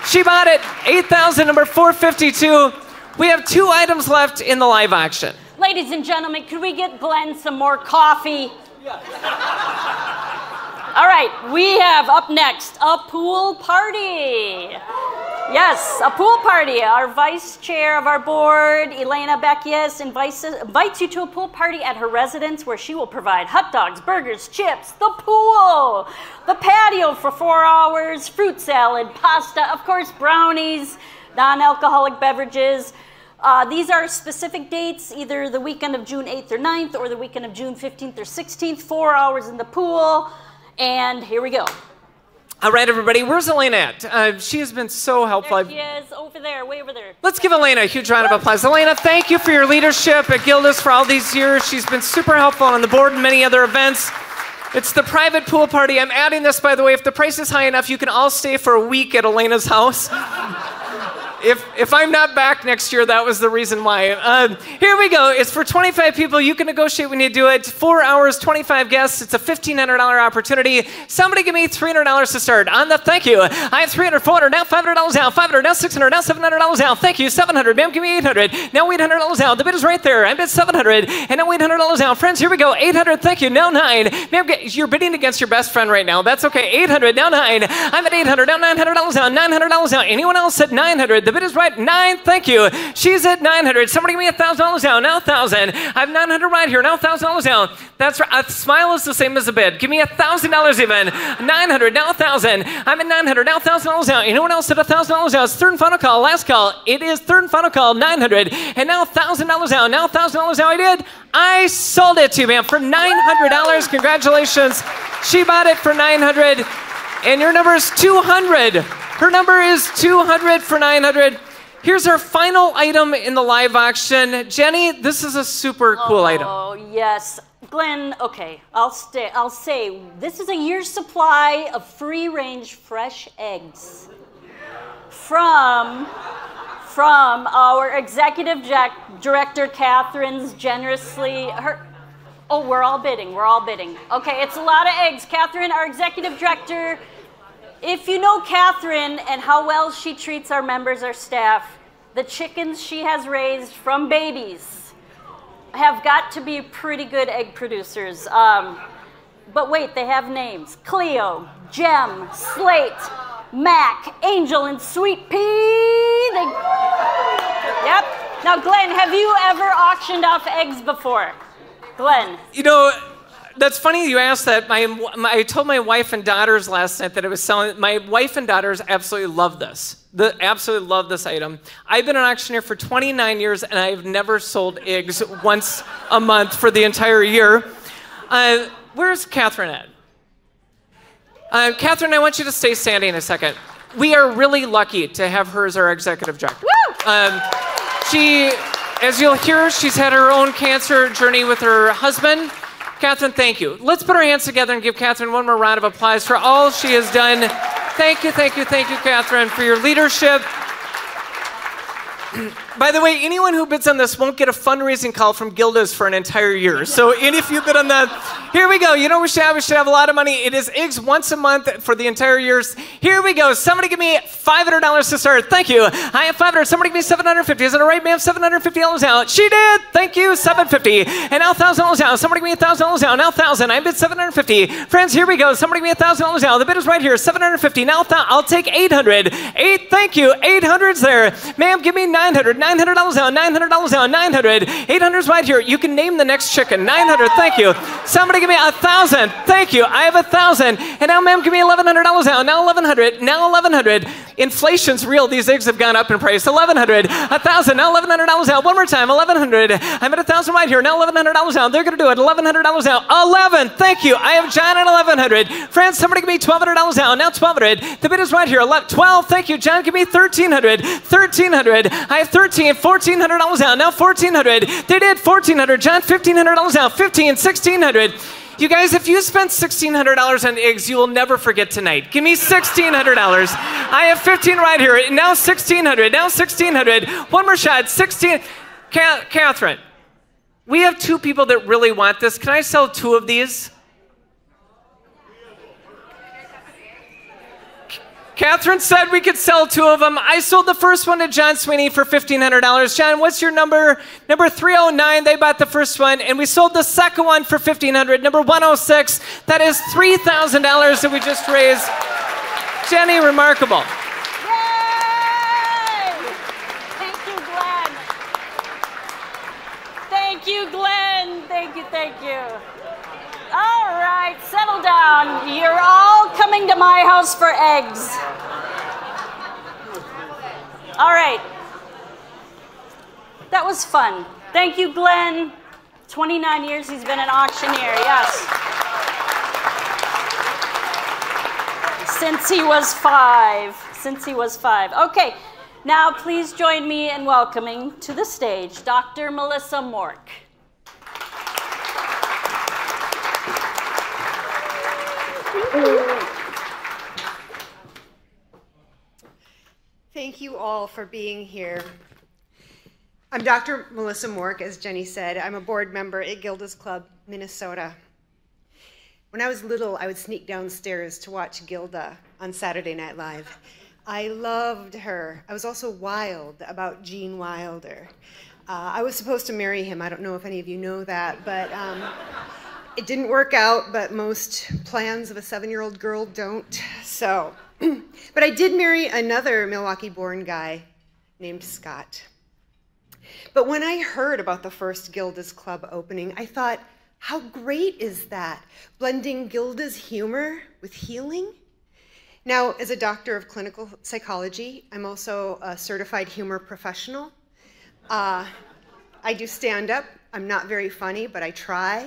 She bought it $8,000, number 452. We have 2 items left in the live auction. Ladies and gentlemen, could we get Glenn some more coffee? All right, we have up next a pool party. Yes, a pool party. Our vice chair of our board, Elena Beckius, invites you to a pool party at her residence where she will provide hot dogs, burgers, chips, the pool, the patio for 4 hours, fruit salad, pasta, of course, brownies, Non-alcoholic beverages. These are specific dates, either the weekend of June 8th or 9th or the weekend of June 15th or 16th, 4 hours in the pool. And here we go. All right, everybody, where's Elena at? She has been so helpful. There she is, over there, way over there. Let's give Elena a huge round of applause. Elena, thank you for your leadership at Gilda's for all these years. She's been super helpful on the board and many other events. It's the private pool party. I'm adding this, by the way. If the price is high enough, you can all stay for a week at Elena's house. If I'm not back next year, that was the reason why. Here we go. It's for 25 people. You can negotiate when you do it. 4 hours, 25 guests. It's a $1,500 opportunity. Somebody give me $300 to start. On the thank you. I have 300, 400, now $500 out. 500, now 600, now $700 out. Thank you. 700. Ma'am, give me 800. Now $800 out. The bid is right there. I bid 700, and now $800 out. Friends, here we go. 800. Thank you. Now 9. Ma'am, you're bidding against your best friend right now. That's okay. 800. Now 9. I'm at 800. Now $900 out. $900 out. Anyone else at 900? The bid is right. 9, thank you. She's at 900. Somebody give me $1,000 out. Now 1,000. I have 900 right here. Now $1,000 out. That's right. A smile is the same as a bid. Give me $1,000 even. 900. Now 1,000. I'm at 900. Now $1,000 out. Anyone else at $1,000 out? It's third and final call. Last call. It is third and final call. 900. And now $1,000 out. Now $1,000 out. I did. I sold it to you, ma'am, for $900. Congratulations. She bought it for 900. And your number is 200. Her number is 200 for 900. Here's our final item in the live auction. Jenny, this is a super cool item. Oh, yes. Glenn, okay, I'll say this is a year's supply of free-range fresh eggs from our executive director, Catherine's generously, we're all bidding. Okay, it's a lot of eggs. Catherine, our executive director, if you know Catherine and how well she treats our members, our staff, the chickens she has raised from babies have got to be pretty good egg producers. But wait, they have names. Cleo, Gem, Slate, Mac, Angel, and Sweet Pea. Yep. Now, Glenn, have you ever auctioned off eggs before? Glenn. You know, that's funny you asked that. I told my wife and daughters last night that I was selling. My wife and daughters absolutely love this. Absolutely love this item. I've been an auctioneer for 29 years, and I've never sold eggs once a month for the entire year. Where's Catherine at? Catherine, I want you to stay standing a second. We are really lucky to have her as our executive director. She, as you'll hear, she's had her own cancer journey with her husband. Catherine, thank you. Let's put our hands together and give Catherine one more round of applause for all she has done. Thank you, Catherine, for your leadership. By the way, anyone who bids on this won't get a fundraising call from Gilda's for an entire year. So if you bid on that, here we go. You know what we should have? We should have a lot of money. It is eggs once a month for the entire years. Here we go. Somebody give me $500 to start. Thank you. I have $500. Somebody give me $750. Is that all right, ma'am? $750 out. She did. Thank you. $750. And now $1,000 out. Somebody give me $1,000 out. Now $1,000. I bid $750. Friends, here we go. Somebody give me $1,000 out. The bid is right here. $750. Now I'll take $800. Thank you. 800's there. Ma'am, give me $900. $900 out. $900 out. 900. 800's right here. You can name the next chicken. 900. Thank you. Somebody give me 1,000. Thank you. I have 1,000. And now, ma'am, give me $1,100 out. Now 1,100. Now 1,100. Inflation's real. These eggs have gone up in price. 1,100. 1,000. Now $1,100 out. One more time. 1,100. I'm at 1,000 right here. Now $1,100 out. They're going to do it. $1,100 out. 11. Thank you. I have John at 1,100. Friends, somebody give me $1,200 out. Now 1,200. The bid is right here. 12. Thank you. John, give me 1,300. 1,300. I have 13. $1,400 out. Now 1,400. They did 1,400. John, $1,500 out. 15. 1,600. You guys, if you spent $1,600 on eggs, you will never forget tonight. Give me $1,600. I have 15 right here. Now 1,600. Now 1,600. One more shot. 16. Catherine, we have two people that really want this. Can I sell 2 of these? Catherine said we could sell 2 of them. I sold the first one to John Sweeney for $1,500. John, what's your number? Number 309, they bought the first one, and we sold the second one for $1,500. Number 106, that is $3,000 that we just raised. Jenny, remarkable. Yay! Thank you, Glenn. Thank you, Glenn. Thank you. All right, settle down. You're all coming to my house for eggs. All right. That was fun. Thank you, Glenn. 29 years he's been an auctioneer, yes. Since he was 5. Okay, now please join me in welcoming to the stage Dr. Melissa Mork. Thank you all for being here. I'm Dr. Melissa Mork, as Jenny said. I'm a board member at Gilda's Club, Minnesota. When I was little, I would sneak downstairs to watch Gilda on Saturday Night Live. I loved her. I was also wild about Gene Wilder. I was supposed to marry him. I don't know if any of you know that, but it didn't work out, but most plans of a 7-year-old girl don't. So, but I did marry another Milwaukee-born guy named Scott. But when I heard about the first Gilda's Club opening, I thought, how great is that? Blending Gilda's humor with healing? Now, as a doctor of clinical psychology, I'm also a certified humor professional. I do stand-up. I'm not very funny, but I try.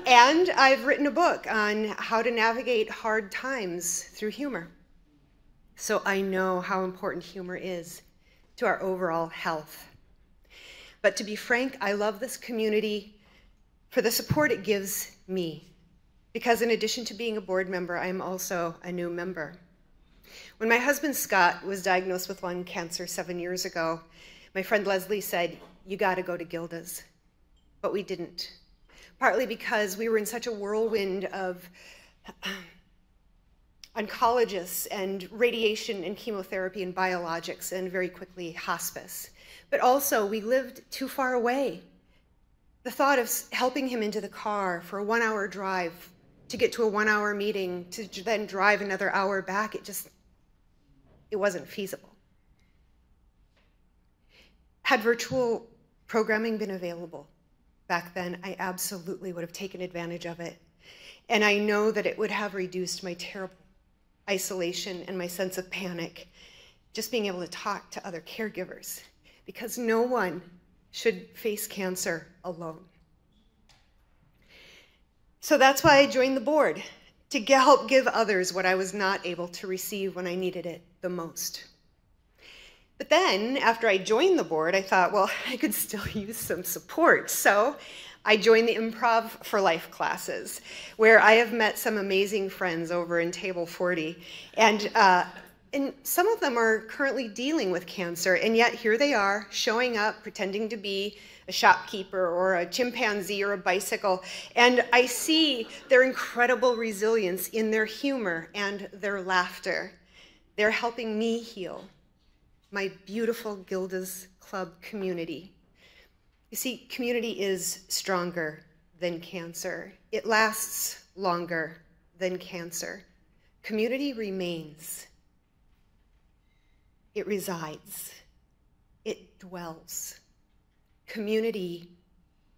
And I've written a book on how to navigate hard times through humor. So I know how important humor is to our overall health. But to be frank, I love this community for the support it gives me, because in addition to being a board member, I am also a new member. When my husband Scott was diagnosed with lung cancer 7 years ago, my friend Leslie said, "You got to go to Gilda's." But we didn't, partly because we were in such a whirlwind of oncologists and radiation and chemotherapy and biologics and very quickly hospice. But also, we lived too far away. The thought of helping him into the car for a 1-hour drive to get to a 1-hour meeting, to then drive another hour back, it wasn't feasible. Had virtual programming been available back then, I absolutely would have taken advantage of it. And I know that it would have reduced my terrible isolation and my sense of panic, just being able to talk to other caregivers, because no one should face cancer alone. So that's why I joined the board, to help give others what I was not able to receive when I needed it the most. But then, after I joined the board, I thought, well, I could still use some support. So I joined the Improv for Life classes, where I have met some amazing friends over in Table 40. And some of them are currently dealing with cancer, and yet here they are, showing up, pretending to be a shopkeeper or a chimpanzee or a bicycle. And I see their incredible resilience in their humor and their laughter. They're helping me heal my beautiful Gilda's Club community. You see, community is stronger than cancer. It lasts longer than cancer. Community remains. It resides. It dwells. Community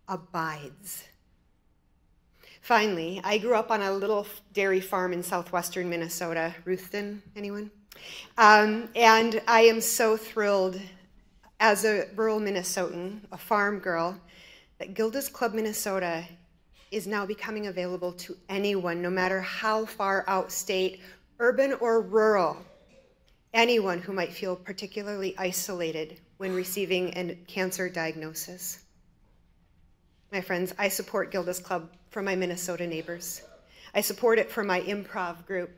abides. Finally, I grew up on a little dairy farm in southwestern Minnesota. Ruthven, anyone? And I am so thrilled as a rural Minnesotan, a farm girl, that Gilda's Club Minnesota is now becoming available to anyone, no matter how far outstate, urban or rural, anyone who might feel particularly isolated when receiving a cancer diagnosis. My friends, I support Gilda's Club for my Minnesota neighbors. I support it for my improv group.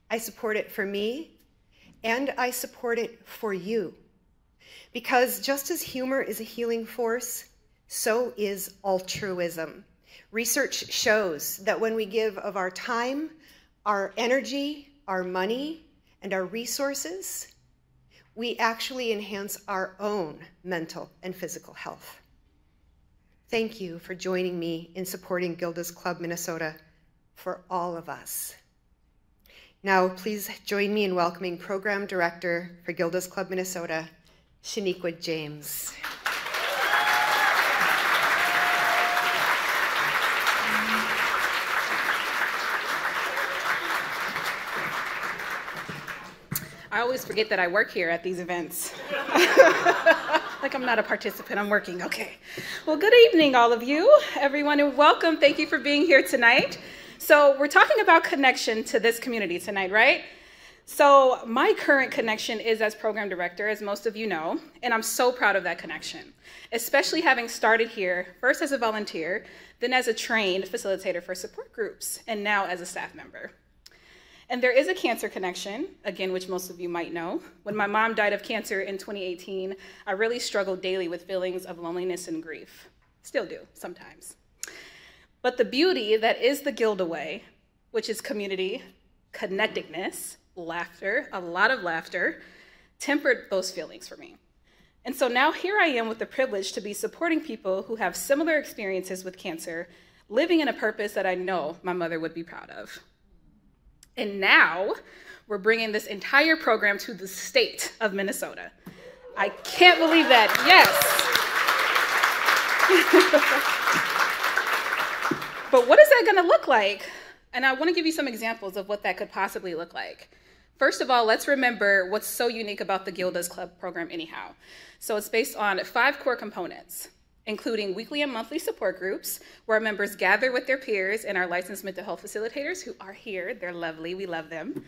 I support it for me, and I support it for you. Because just as humor is a healing force, so is altruism. Research shows that when we give of our time, our energy, our money, and our resources, we actually enhance our own mental and physical health. Thank you for joining me in supporting Gilda's Club Minnesota for all of us. Now, please join me in welcoming Program Director for Gilda's Club Minnesota, Shaniqua James. I always forget that I work here at these events. Like I'm not a participant, I'm working, okay. Well, good evening, all of you, everyone, and welcome. Thank you for being here tonight. So we're talking about connection to this community tonight, right? So my current connection is as program director, as most of you know, and I'm so proud of that connection, especially having started here, first as a volunteer, then as a trained facilitator for support groups, and now as a staff member. And there is a cancer connection, again, which most of you might know. When my mom died of cancer in 2018, I really struggled daily with feelings of loneliness and grief. Still do, sometimes. But the beauty that is the Gilda way, which is community, connectedness, laughter, a lot of laughter, tempered those feelings for me. And so now here I am with the privilege to be supporting people who have similar experiences with cancer, living in a purpose that I know my mother would be proud of. And now we're bringing this entire program to the state of Minnesota. I can't believe that, yes. But what is that gonna look like? And I wanna give you some examples of what that could possibly look like. First of all, let's remember what's so unique about the Gilda's Club program anyhow. So it's based on 5 core components, including weekly and monthly support groups where members gather with their peers and our licensed mental health facilitators who are here. They're lovely, we love them.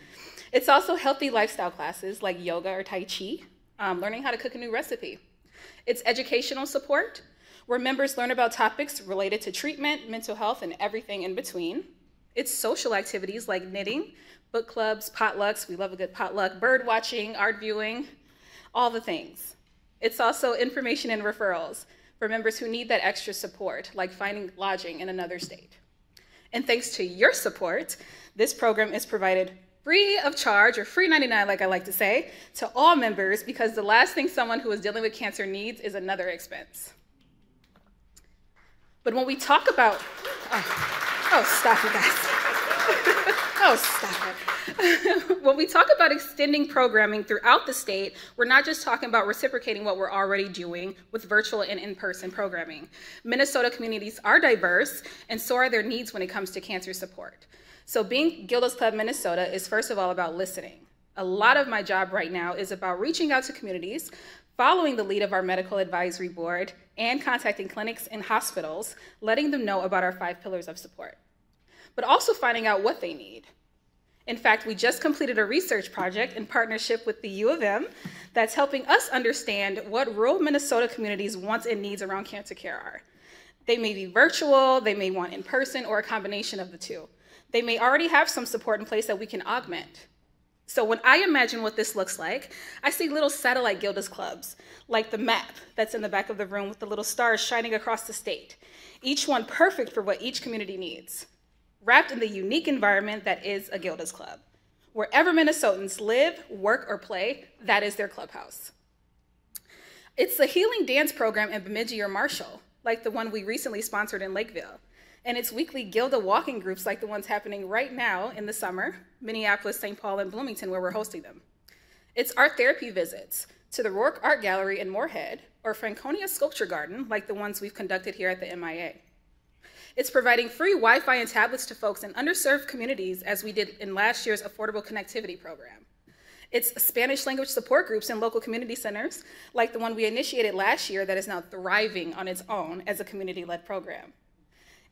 It's also healthy lifestyle classes like yoga or Tai Chi, learning how to cook a new recipe. It's educational support where members learn about topics related to treatment, mental health, and everything in between. It's social activities like knitting, book clubs, potlucks, we love a good potluck, bird watching, art viewing, all the things. It's also information and referrals for members who need that extra support, like finding lodging in another state. And thanks to your support, this program is provided free of charge, or free 99 like I like to say, to all members, because the last thing someone who is dealing with cancer needs is another expense. But when we talk about, oh stop you guys. Oh, stop it. When we talk about extending programming throughout the state, we're not just talking about reciprocating what we're already doing with virtual and in-person programming. Minnesota communities are diverse, and so are their needs when it comes to cancer support. So being Gilda's Club Minnesota is first of all about listening. A lot of my job right now is about reaching out to communities, following the lead of our medical advisory board, and contacting clinics and hospitals, letting them know about our 5 pillars of support, but also finding out what they need. In fact, we just completed a research project in partnership with the U of M that's helping us understand what rural Minnesota communities' wants and needs around cancer care are. They may be virtual, they may want in person, or a combination of the two. They may already have some support in place that we can augment. So when I imagine what this looks like, I see little satellite Gilda's clubs, like the map that's in the back of the room with the little stars shining across the state, each one perfect for what each community needs, wrapped in the unique environment that is a Gilda's Club. Wherever Minnesotans live, work, or play, that is their clubhouse. It's a healing dance program in Bemidji or Marshall, like the one we recently sponsored in Lakeville. And it's weekly Gilda walking groups like the ones happening right now in the summer, Minneapolis, St. Paul, and Bloomington, where we're hosting them. It's art therapy visits to the Rourke Art Gallery in Moorhead, or Franconia Sculpture Garden, like the ones we've conducted here at the MIA. It's providing free Wi-Fi and tablets to folks in underserved communities, as we did in last year's Affordable Connectivity Program. It's Spanish language support groups in local community centers, like the one we initiated last year that is now thriving on its own as a community-led program.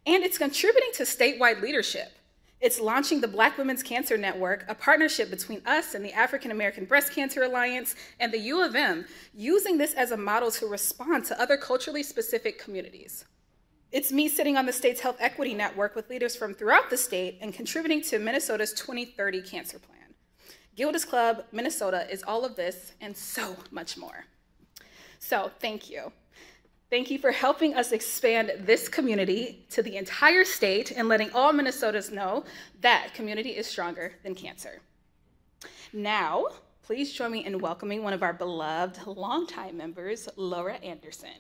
And it's contributing to statewide leadership. It's launching the Black Women's Cancer Network, a partnership between us and the African American Breast Cancer Alliance and the U of M, using this as a model to respond to other culturally specific communities. It's me sitting on the state's Health Equity Network with leaders from throughout the state and contributing to Minnesota's 2030 cancer plan. Gilda's Club Minnesota is all of this and so much more. So thank you. Thank you for helping us expand this community to the entire state and letting all Minnesotans know that community is stronger than cancer. Now, please join me in welcoming one of our beloved longtime members, Laura Anderson.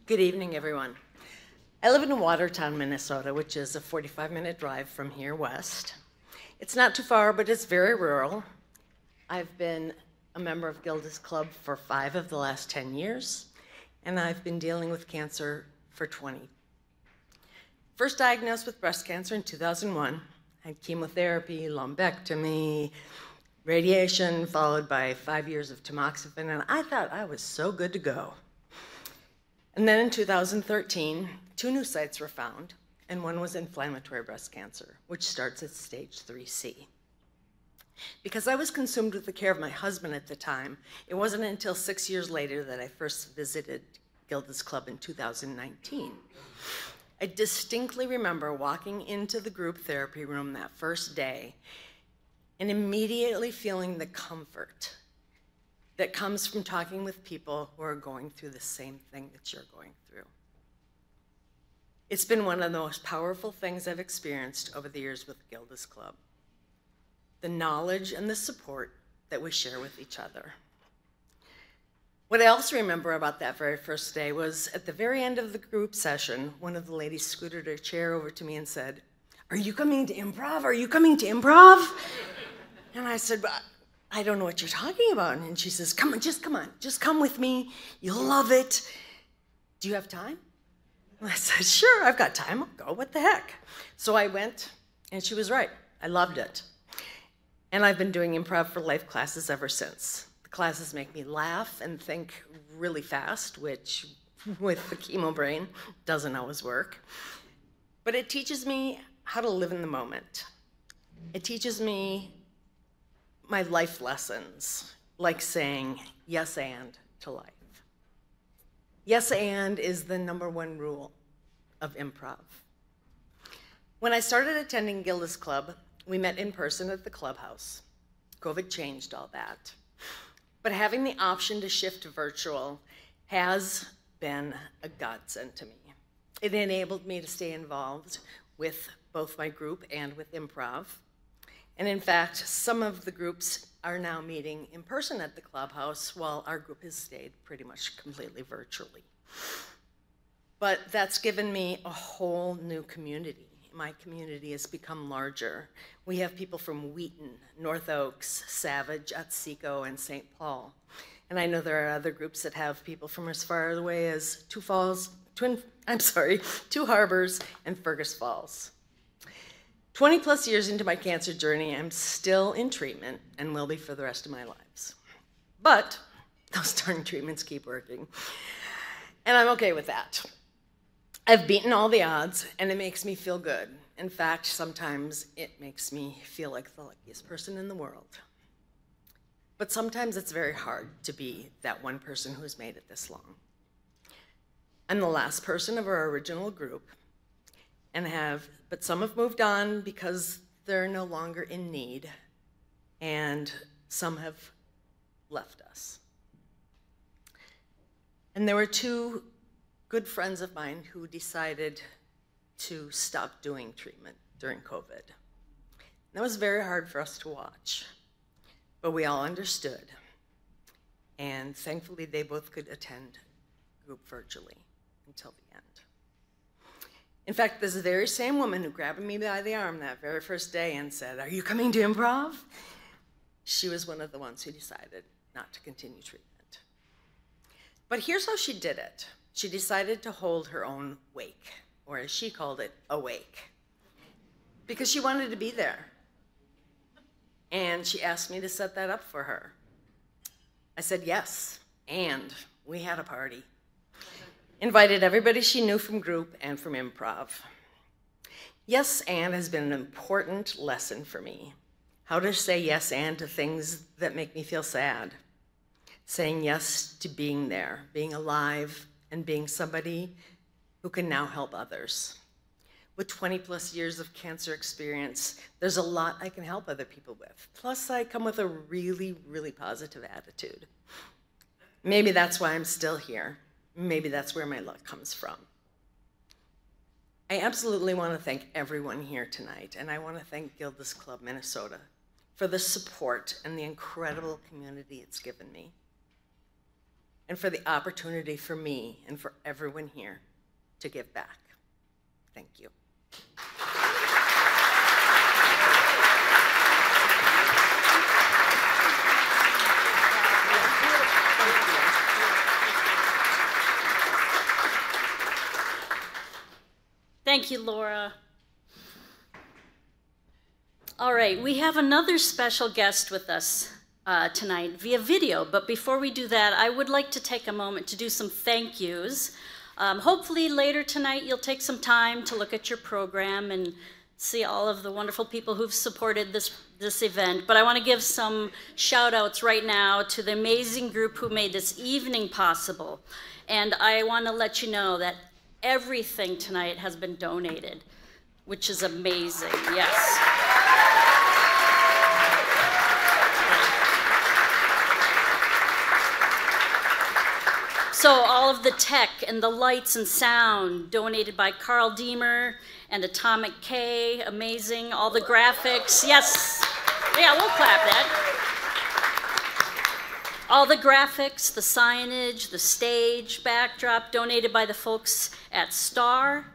Good evening, everyone. I live in Watertown, Minnesota, which is a 45-minute drive from here west. It's not too far, but it's very rural. I've been a member of Gilda's Club for 5 of the last 10 years, and I've been dealing with cancer for 20. First diagnosed with breast cancer in 2001. I had chemotherapy, lumpectomy, radiation, followed by 5 years of tamoxifen, and I thought I was so good to go. And then in 2013, 2 new sites were found, and one was inflammatory breast cancer, which starts at stage 3C. Because I was consumed with the care of my husband at the time, it wasn't until 6 years later that I first visited Gilda's Club in 2019. I distinctly remember walking into the group therapy room that first day and immediately feeling the comfort that comes from talking with people who are going through the same thing that you're going through. It's been one of the most powerful things I've experienced over the years with Gilda's Club. The knowledge and the support that we share with each other. What I also remember about that very first day was at the very end of the group session, one of the ladies scooted her chair over to me and said, "Are you coming to improv? Are you coming to improv?" And I said, "I don't know what you're talking about." And she says, come on, just come with me. You'll love it. Do you have time? And I said, "Sure, I've got time. I'll go, what the heck?" So I went, and she was right. I loved it. And I've been doing improv for life classes ever since. The classes make me laugh and think really fast, which with the chemo brain doesn't always work. But it teaches me how to live in the moment. It teaches me my life lessons, like saying yes and to life. Yes and is the #1 rule of improv. When I started attending Gilda's Club, we met in person at the clubhouse. COVID changed all that. But having the option to shift to virtual has been a godsend to me. It enabled me to stay involved with both my group and with improv. And in fact, some of the groups are now meeting in person at the clubhouse while our group has stayed pretty much completely virtually. But that's given me a whole new community. My community has become larger. We have people from Wheaton, North Oaks, Savage, Otsego, and St. Paul. And I know there are other groups that have people from as far away as Two Harbors, and Fergus Falls. 20 plus years into my cancer journey, I'm still in treatment and will be for the rest of my lives. But those darn treatments keep working. And I'm okay with that. I've beaten all the odds, and it makes me feel good. In fact, sometimes it makes me feel like the luckiest person in the world. But sometimes it's very hard to be that one person who's made it this long. I'm the last person of our original group, but some have moved on because they're no longer in need, and some have left us. And there were 2 good friends of mine who decided to stop doing treatment during COVID. That was very hard for us to watch, but we all understood. And thankfully, they both could attend group virtually until the end. In fact, this very same woman who grabbed me by the arm that very first day and said, "Are you coming to improv?" She was one of the ones who decided not to continue treatment. But here's how she did it. She decided to hold her own wake, or as she called it, a wake, because she wanted to be there. And she asked me to set that up for her. I said yes, and we had a party. Invited everybody she knew from group and from improv. Yes and has been an important lesson for me. How to say yes and to things that make me feel sad. Saying yes to being there, being alive, and being somebody who can now help others. With 20 plus years of cancer experience, there's a lot I can help other people with. Plus, I come with a really, really positive attitude. Maybe that's why I'm still here. Maybe that's where my luck comes from. I absolutely want to thank everyone here tonight, and I want to thank Gilda's Club Minnesota for the support and the incredible community it's given me, and for the opportunity for me and for everyone here to give back. Thank you. Thank you, Laura. All right, we have another special guest with us tonight via video, but before we do that, I would like to take a moment to do some thank yous. Hopefully later tonight you'll take some time to look at your program and see all of the wonderful people who've supported this event, but I want to give some shout outs right now to the amazing group who made this evening possible. And I want to let you know that everything tonight has been donated, which is amazing, yes. So all of the tech and the lights and sound donated by Carl Deemer and Atomic K, amazing. All the graphics, yes. Yeah, we'll clap that. All the graphics, the signage, the stage backdrop donated by the folks at Star.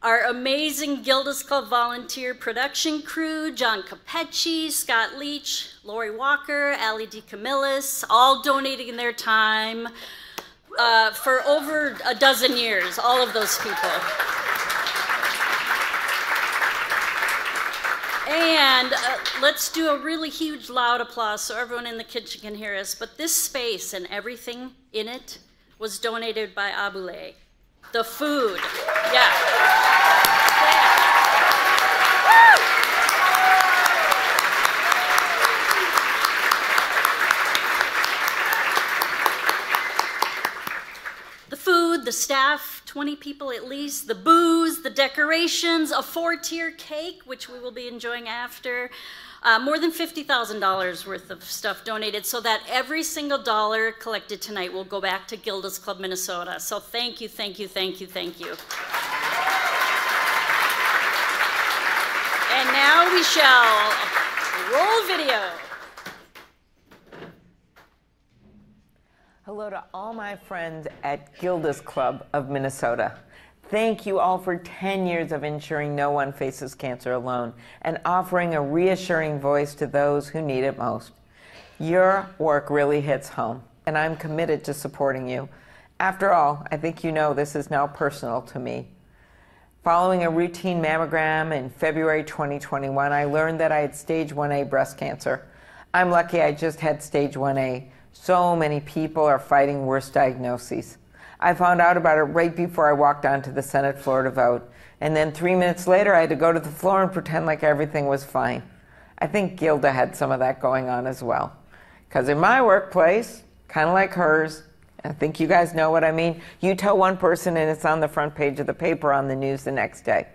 Our amazing Gilda's Club volunteer production crew, John Capecci, Scott Leach, Lori Walker, Allie DeCamillis, all donating their time for over a dozen years, all of those people. And let's do a really huge loud applause so everyone in the kitchen can hear us. But this space and everything in it was donated by Abule. The food, yeah. The food, the staff, 20 people at least, the booze, the decorations, a 4-tier cake, which we will be enjoying after, more than $50,000 worth of stuff donated so that every single dollar collected tonight will go back to Gilda's Club Minnesota. So thank you, thank you, thank you, thank you. And now we shall roll video. Hello to all my friends at Gilda's Club of Minnesota. Thank you all for 10 years of ensuring no one faces cancer alone and offering a reassuring voice to those who need it most. Your work really hits home, and I'm committed to supporting you. After all, I think you know this is now personal to me. Following a routine mammogram in February 2021, I learned that I had stage 1A breast cancer. I'm lucky I just had stage 1A. So many people are fighting worse diagnoses. I found out about it right before I walked onto the Senate floor to vote. And then 3 minutes later, I had to go to the floor and pretend like everything was fine. I think Gilda had some of that going on as well. Because in my workplace, kind of like hers, I think you guys know what I mean, you tell one person and it's on the front page of the paper on the news the next day.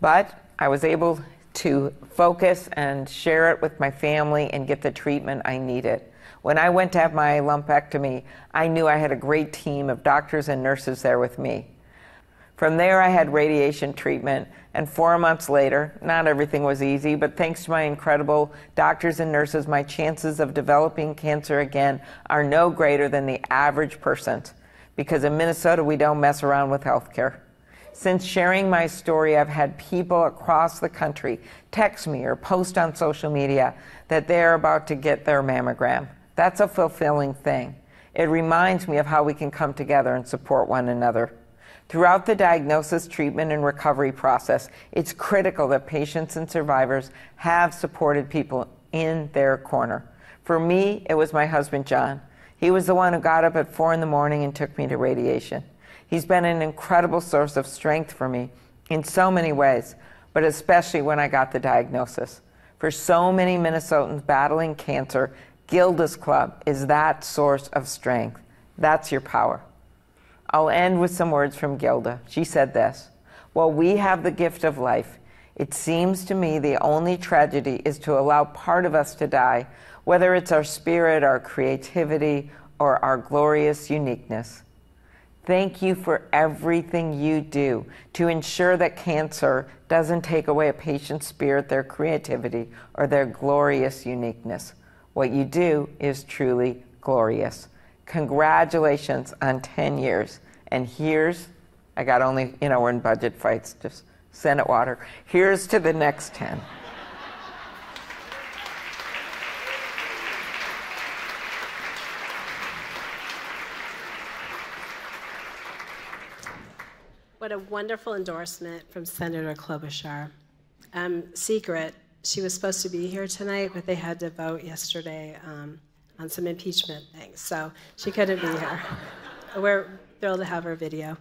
But I was able to focus and share it with my family and get the treatment I needed. When I went to have my lumpectomy, I knew I had a great team of doctors and nurses there with me. From there, I had radiation treatment, and 4 months later, not everything was easy, but thanks to my incredible doctors and nurses, my chances of developing cancer again are no greater than the average person, because in Minnesota, we don't mess around with healthcare. Since sharing my story, I've had people across the country text me or post on social media that they're about to get their mammogram. That's a fulfilling thing. It reminds me of how we can come together and support one another. Throughout the diagnosis, treatment, and recovery process, it's critical that patients and survivors have supported people in their corner. For me, it was my husband, John. He was the one who got up at 4 in the morning and took me to radiation. He's been an incredible source of strength for me in so many ways, but especially when I got the diagnosis. For so many Minnesotans battling cancer, Gilda's Club is that source of strength. That's your power. I'll end with some words from Gilda. She said this: "While we have the gift of life, it seems to me the only tragedy is to allow part of us to die, whether it's our spirit, our creativity, or our glorious uniqueness. Thank you for everything you do to ensure that cancer doesn't take away a patient's spirit, their creativity, or their glorious uniqueness. What you do is truly glorious. Congratulations on 10 years. And here's, I got only, we're in budget fights, just Senate water. Here's to the next 10. What a wonderful endorsement from Senator Klobuchar. Secret, she was supposed to be here tonight, but they had to vote yesterday on some impeachment things, so she couldn't be here. We're thrilled to have her video.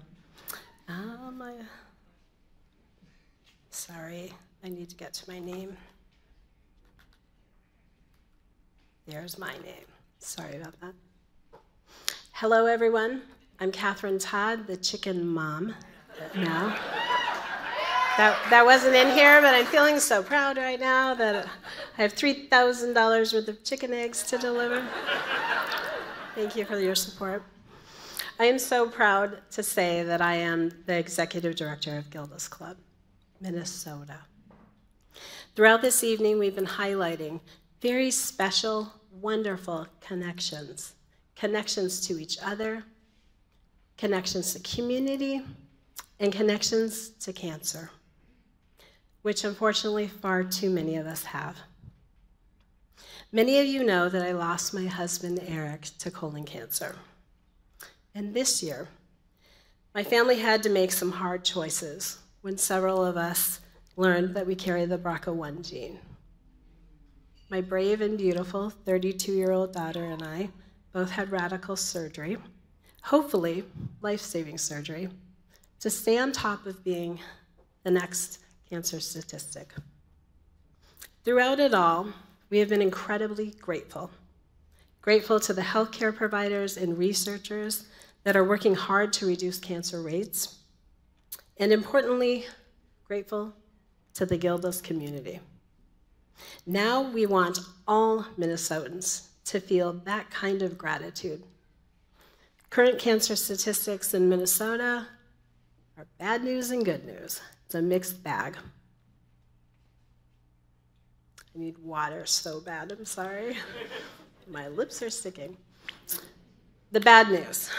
Sorry, I need to get to my name. There's my name. Sorry about that. Hello, everyone. I'm Catherine Todd, the chicken mom. No. That wasn't in here, but I'm feeling so proud right now that I have $3,000 worth of chicken eggs to deliver. Thank you for your support. I am so proud to say that I am the executive director of Gilda's Club, Minnesota. Throughout this evening, we've been highlighting very special, wonderful connections. Connections to each other, connections to community, and connections to cancer, which unfortunately far too many of us have. Many of you know that I lost my husband, Eric, to colon cancer. And this year, my family had to make some hard choices when several of us learned that we carry the BRCA1 gene. My brave and beautiful 32-year-old daughter and I both had radical surgery, hopefully life-saving surgery, to stay on top of being the next cancer statistic. Throughout it all, we have been incredibly grateful. Grateful to the healthcare providers and researchers that are working hard to reduce cancer rates, and importantly, grateful to the Gilda's community. Now we want all Minnesotans to feel that kind of gratitude. Current cancer statistics in Minnesota are bad news and good news. It's a mixed bag. I need water so bad, I'm sorry. My lips are sticking. The bad news.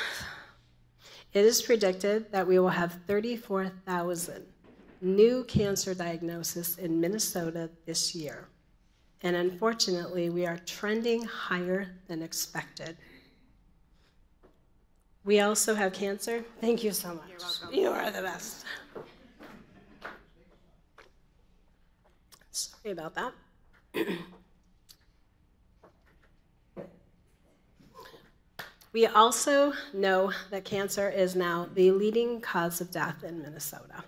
It is predicted that we will have 34,000 new cancer diagnoses in Minnesota this year. And unfortunately, we are trending higher than expected. We also have cancer. Thank you so much. You are the best. Sorry about that. We also know that cancer is now the leading cause of death in Minnesota.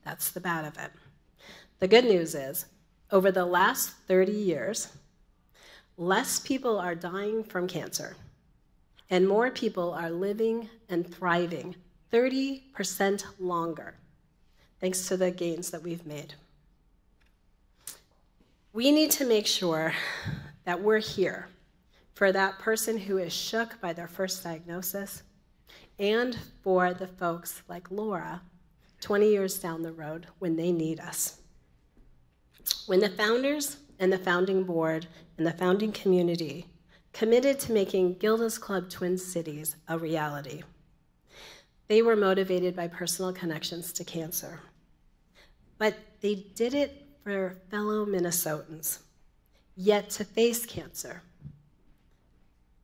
That's the bad of it. The good news is, over the last 30 years, less people are dying from cancer, and more people are living and thriving 30% longer, thanks to the gains that we've made. We need to make sure that we're here for that person who is shook by their first diagnosis, and for the folks like Laura 20 years down the road when they need us. When the founders and the founding board and the founding community committed to making Gilda's Club Twin Cities a reality, they were motivated by personal connections to cancer. But they did it for fellow Minnesotans, yet to face cancer.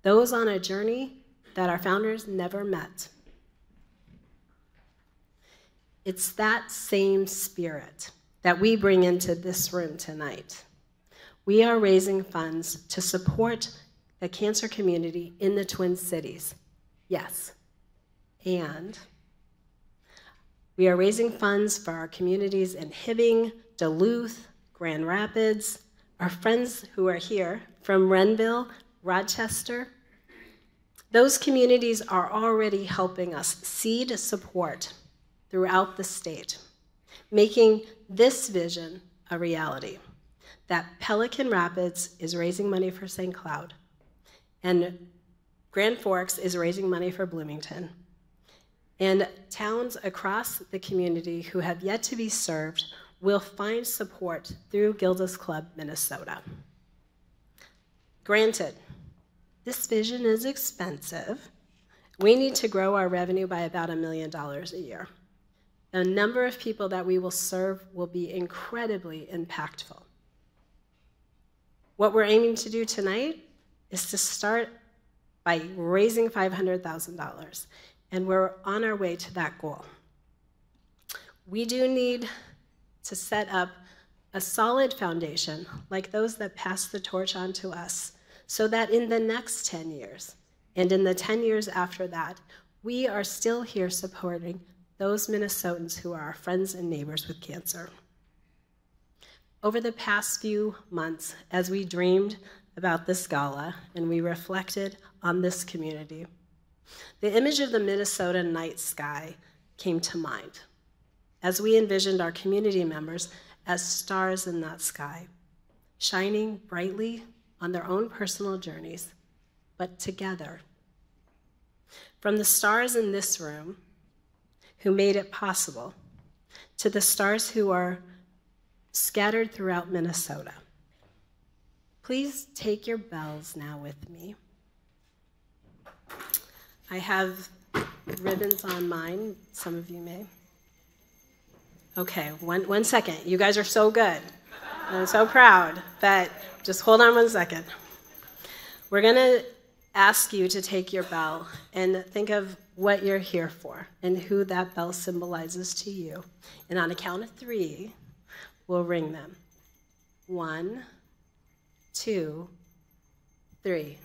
Those on a journey that our founders never met. It's that same spirit that we bring into this room tonight. We are raising funds to support the cancer community in the Twin Cities. Yes. And we are raising funds for our communities in Hibbing, Duluth, Grand Rapids, our friends who are here from Renville, Rochester. Those communities are already helping us seed support throughout the state, making this vision a reality, that Pelican Rapids is raising money for St. Cloud, and Grand Forks is raising money for Bloomington, and towns across the community who have yet to be served will find support through Gilda's Club Minnesota. Granted, this vision is expensive. We need to grow our revenue by about $1 million a year. The number of people that we will serve will be incredibly impactful. What we're aiming to do tonight is to start by raising $500,000, and we're on our way to that goal. we do need to set up a solid foundation like those that pass the torch on to us, so that in the next 10 years and in the 10 years after that, we are still here supporting those Minnesotans who are our friends and neighbors with cancer. Over the past few months, as we dreamed about this gala and we reflected on this community, the image of the Minnesota night sky came to mind as we envisioned our community members as stars in that sky, shining brightly on their own personal journeys, but together. From the stars in this room who made it possible, to the stars who are scattered throughout Minnesota. Please take your bells now with me. I have ribbons on mine, some of you may. Okay, one second. You guys are so good. I'm so proud, but just hold on 1 second. We're gonna ask you to take your bell and think of what you're here for and who that bell symbolizes to you. And on a count of 3, we'll ring them. 1, 2, 3.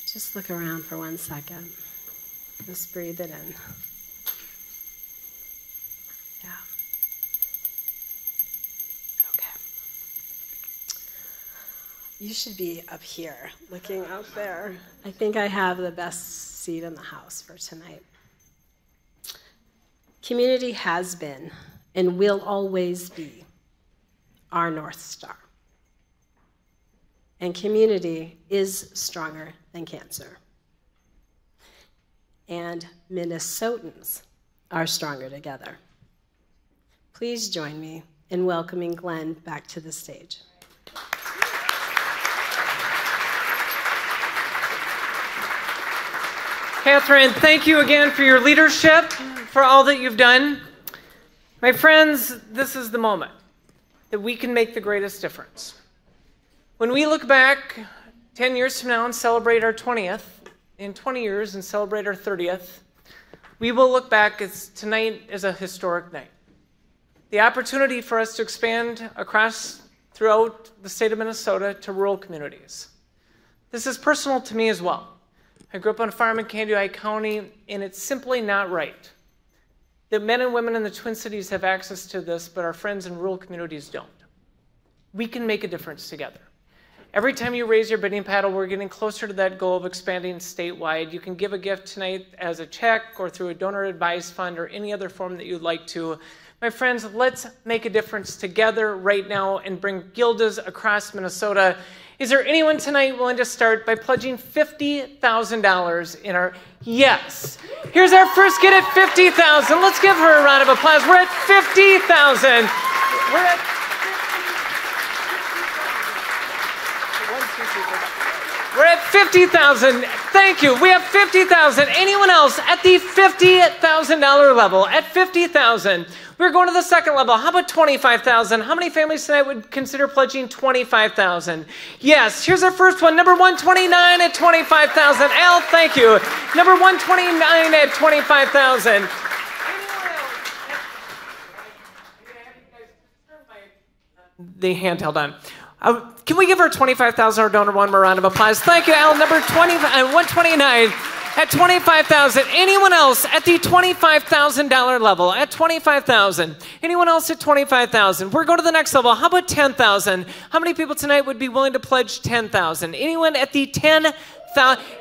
Just look around for 1 second. Just breathe it in. Yeah. Okay. You should be up here, looking out there. I think I have the best seat in the house for tonight. Community has been and will always be our North Star. And community is stronger than cancer. And Minnesotans are stronger together. Please join me in welcoming Glenn back to the stage. Catherine, thank you again for your leadership, for all that you've done. My friends, this is the moment that we can make the greatest difference. When we look back 10 years from now and celebrate our 20th, in 20 years and celebrate our 30th, we will look back as tonight as a historic night. The opportunity for us to expand throughout the state of Minnesota to rural communities. This is personal to me as well. I grew up on a farm in Candido County, and it's simply not right that men and women in the Twin Cities have access to this, but our friends in rural communities don't. We can make a difference together. Every time you raise your bidding paddle, we're getting closer to that goal of expanding statewide. You can give a gift tonight as a check or through a donor advised fund or any other form that you'd like to. My friends, let's make a difference together right now and bring Gildas across Minnesota. Is there anyone tonight willing to start by pledging $50,000 in our... Yes. Here's our first kid at $50,000. Let's give her a round of applause. We're at $50,000. We're at 50,000. Thank you. We have 50,000. Anyone else at the $50,000 level? At 50,000. We're going to the second level. How about 25,000? How many families tonight would consider pledging 25,000? Yes. Here's our first one. Number 129 at 25,000. Al, thank you. Number 129 at 25,000. The hand held on. Can we give our 25,000 donor one more round of applause? Thank you, Al. Number 129 at 25,000. Anyone else at the $25,000 level? At 25,000. Anyone else at 25,000? We're going to the next level. How about 10,000? How many people tonight would be willing to pledge 10,000? Anyone at the 10,000?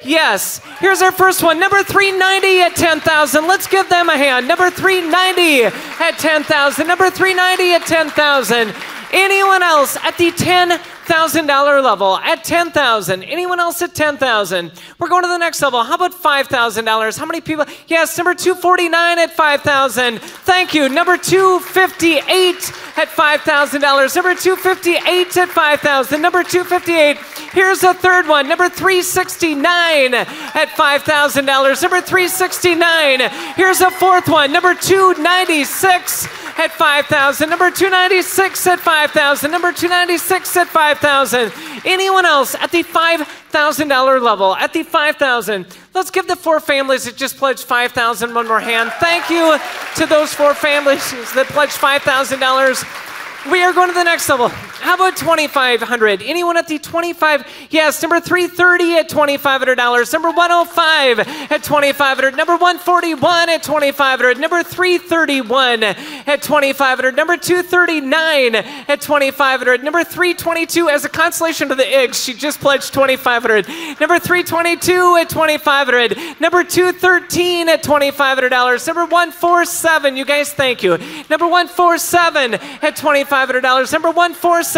Yes. Here's our first one. Number 390 at 10,000. Let's give them a hand. Number 390 at 10,000. Number 390 at 10,000. Anyone else at the $10,000 level? At 10,000. Anyone else at 10,000? We're going to the next level. How about $5,000? How many people? Yes, number 249 at 5,000. Thank you. Number 258 at $5,000. Number 258 at 5,000. Number 258. Here's a third one. Number 369 at $5,000. Number 369. Here's a fourth one. Number 296 at 5,000. Number 296 at 5,000. Number 296 at 5,000. Anyone else at the $5,000 level? At the 5,000. Let's give the 4 families that just pledged $5,000 one more hand. Thank you to those 4 families that pledged $5,000. We are going to the next level. How about 2,500? Anyone at the 25? Yes, number 330 at $2,500. Number 105 at 2,500. Number 141 at 2,500. Number 331 at 2,500. Number 239 at 2,500. Number 322, as a consolation to the Iggs, she just pledged 2,500. Number 322 at 2,500. Number 213 at $2,500. Number 147, you guys, thank you. Number 147 at $2,500. Number 147.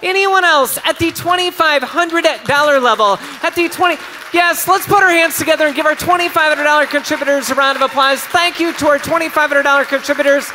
Anyone else at the $2,500 level? At the 20. Yes, let's put our hands together and give our $2,500 contributors a round of applause. Thank you to our $2,500 contributors.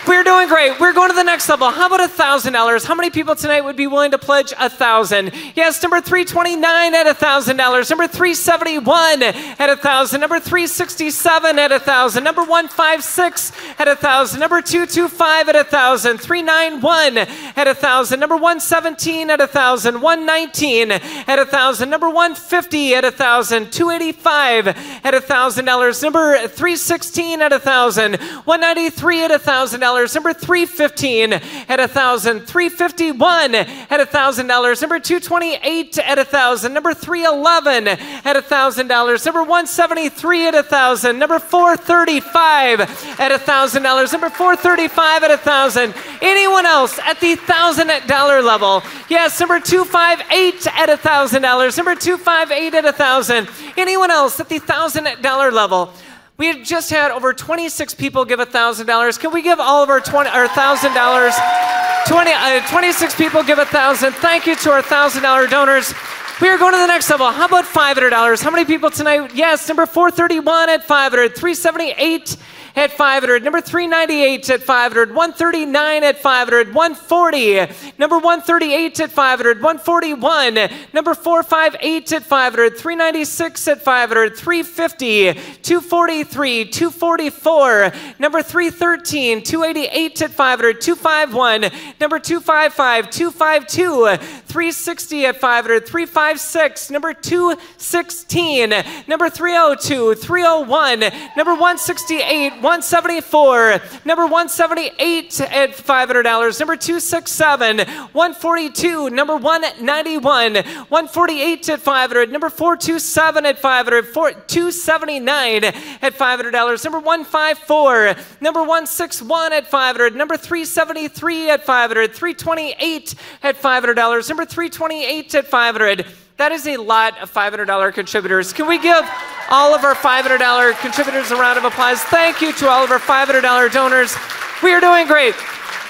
We're doing great. We're going to the next level. How about $1,000? How many people tonight would be willing to pledge $1,000? Yes, number 329 at $1,000. Number 371 at $1,000. Number 367 at $1,000. Number 156 at $1,000. Number 225 at $1,000. 391 at $1,000. Number 117 at $1,000. 119 at $1,000. Number 150 at $1,000. 285 at $1,000. Number 316 at $1,000. 193 at $1,000. Number 315 at $1,000. 351 at $1,000. Number 228 at $1,000. Number 311 at $1,000. Number 173 at $1,000. Number 435 at $1,000. Number 435 at $1,000. Anyone else at the $1,000 level? Yes, number 258 at $1,000. Number 258 at $1,000. Anyone else at the $1,000 level? We have just had over 26 people give $1,000. Can we give all of our $1,000? 26 people give $1,000. Thank you to our $1,000 donors. We are going to the next level. How about $500? How many people tonight? Yes, number 431 at 500, 378 at 500, number 398 at 500, 139 at 500, 140, number 138 at 500, 141, number 458 at 500, 396 at 500, 350, 243, 244, number 313, 288 at 500, 251, number 255, 252, 360 at 500, 356, number 216, number 302, 301, number 168, 174, number 178 at $500, number 267, 142, number 191, 148 at 500, number 427 at 500, 279 at $500, number 154, number 161 at 500, number 373 at 500, 328 at $500, number 328 at 500. That is a lot of $500 contributors. Can we give all of our $500 contributors a round of applause? Thank you to all of our $500 donors. We are doing great.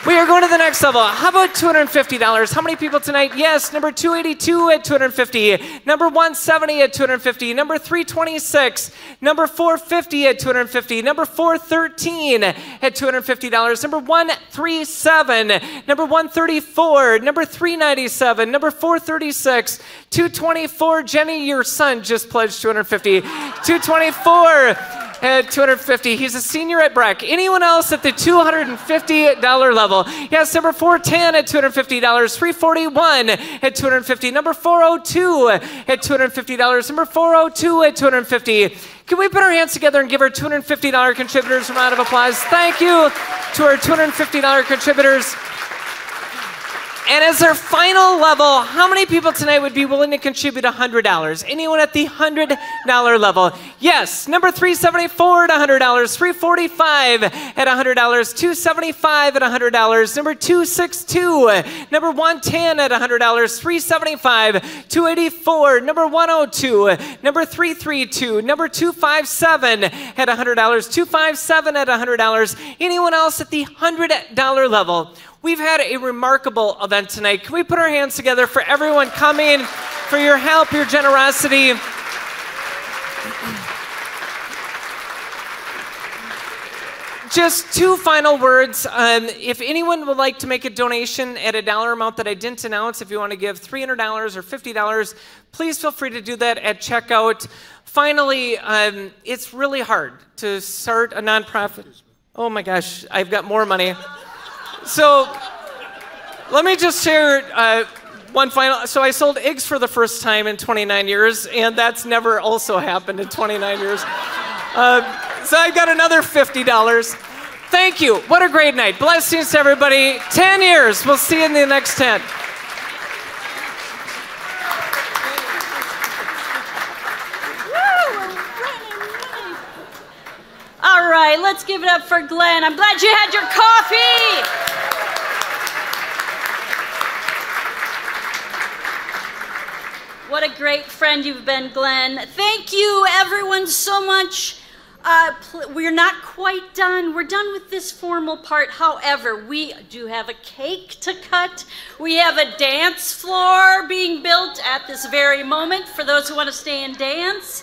We are going to the next level. How about $250? How many people tonight? Yes, number 282 at $250, number 170 at $250, number 326, number 450 at $250, number 413 at $250, number 137, number 134, number 397, number 436, 224. Jenny, your son just pledged $250. 224 at $250. He's a senior at Breck. Anyone else at the $250 level? Yes, number 410 at $250. 341 at $250. Number 402 at $250. Number 402 at $250. Can we put our hands together and give our $250 contributors a round of applause? Thank you to our $250 contributors. And as our final level, how many people tonight would be willing to contribute $100? Anyone at the $100 level? Yes, number 374 at $100, 345 at $100, 275 at $100, number 262, number 110 at $100, 375, 284, number 102, number 332, number 257 at $100, 257 at $100. Anyone else at the $100 level? We've had a remarkable event tonight. Can we put our hands together for everyone coming, for your help, your generosity? Just two final words. If anyone would like to make a donation at a dollar amount that I didn't announce, if you want to give $300 or $50, please feel free to do that at checkout. Finally, it's really hard to start a nonprofit. Oh my gosh, I've got more money. So let me just share one final. So I sold eggs for the first time in 29 years, and that's never also happened in 29 years. So I got another $50. Thank you. What a great night. Blessings to everybody. 10 years. We'll see you in the next 10. All right, let's give it up for Glenn. I'm glad you had your coffee. What a great friend you've been, Glenn. Thank you, everyone, so much. We're not quite done. We're done with this formal part. However, we do have a cake to cut. We have a dance floor being built at this very moment for those who want to stay and dance.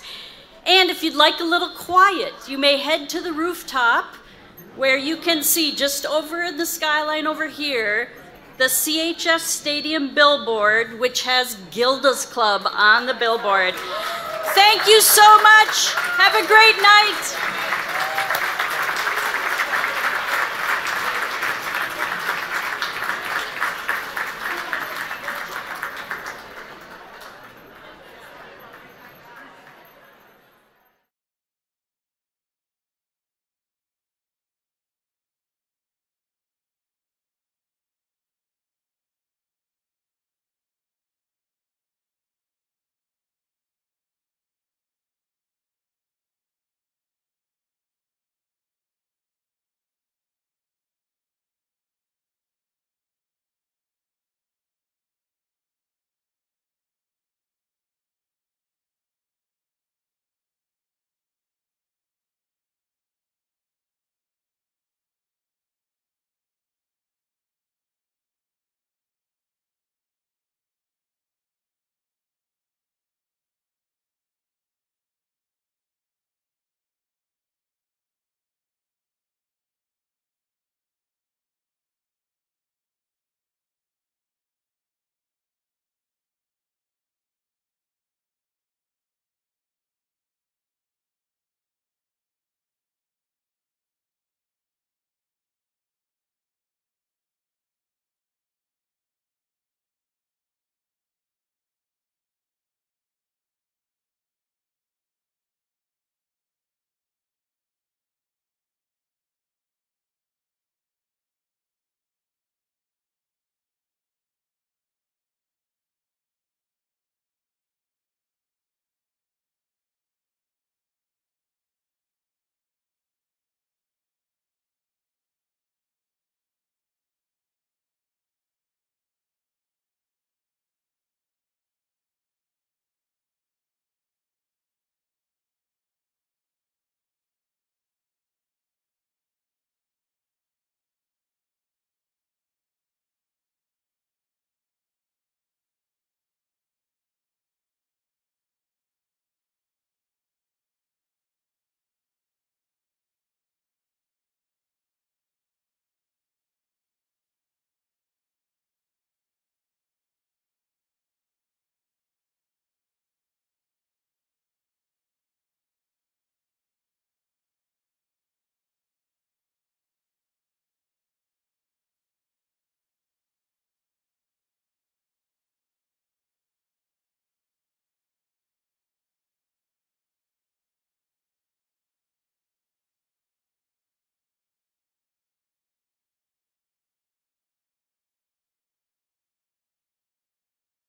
And if you'd like a little quiet, you may head to the rooftop where you can see just over in the skyline over here, the CHS Stadium billboard, which has Gilda's Club on the billboard. Thank you so much. Have a great night.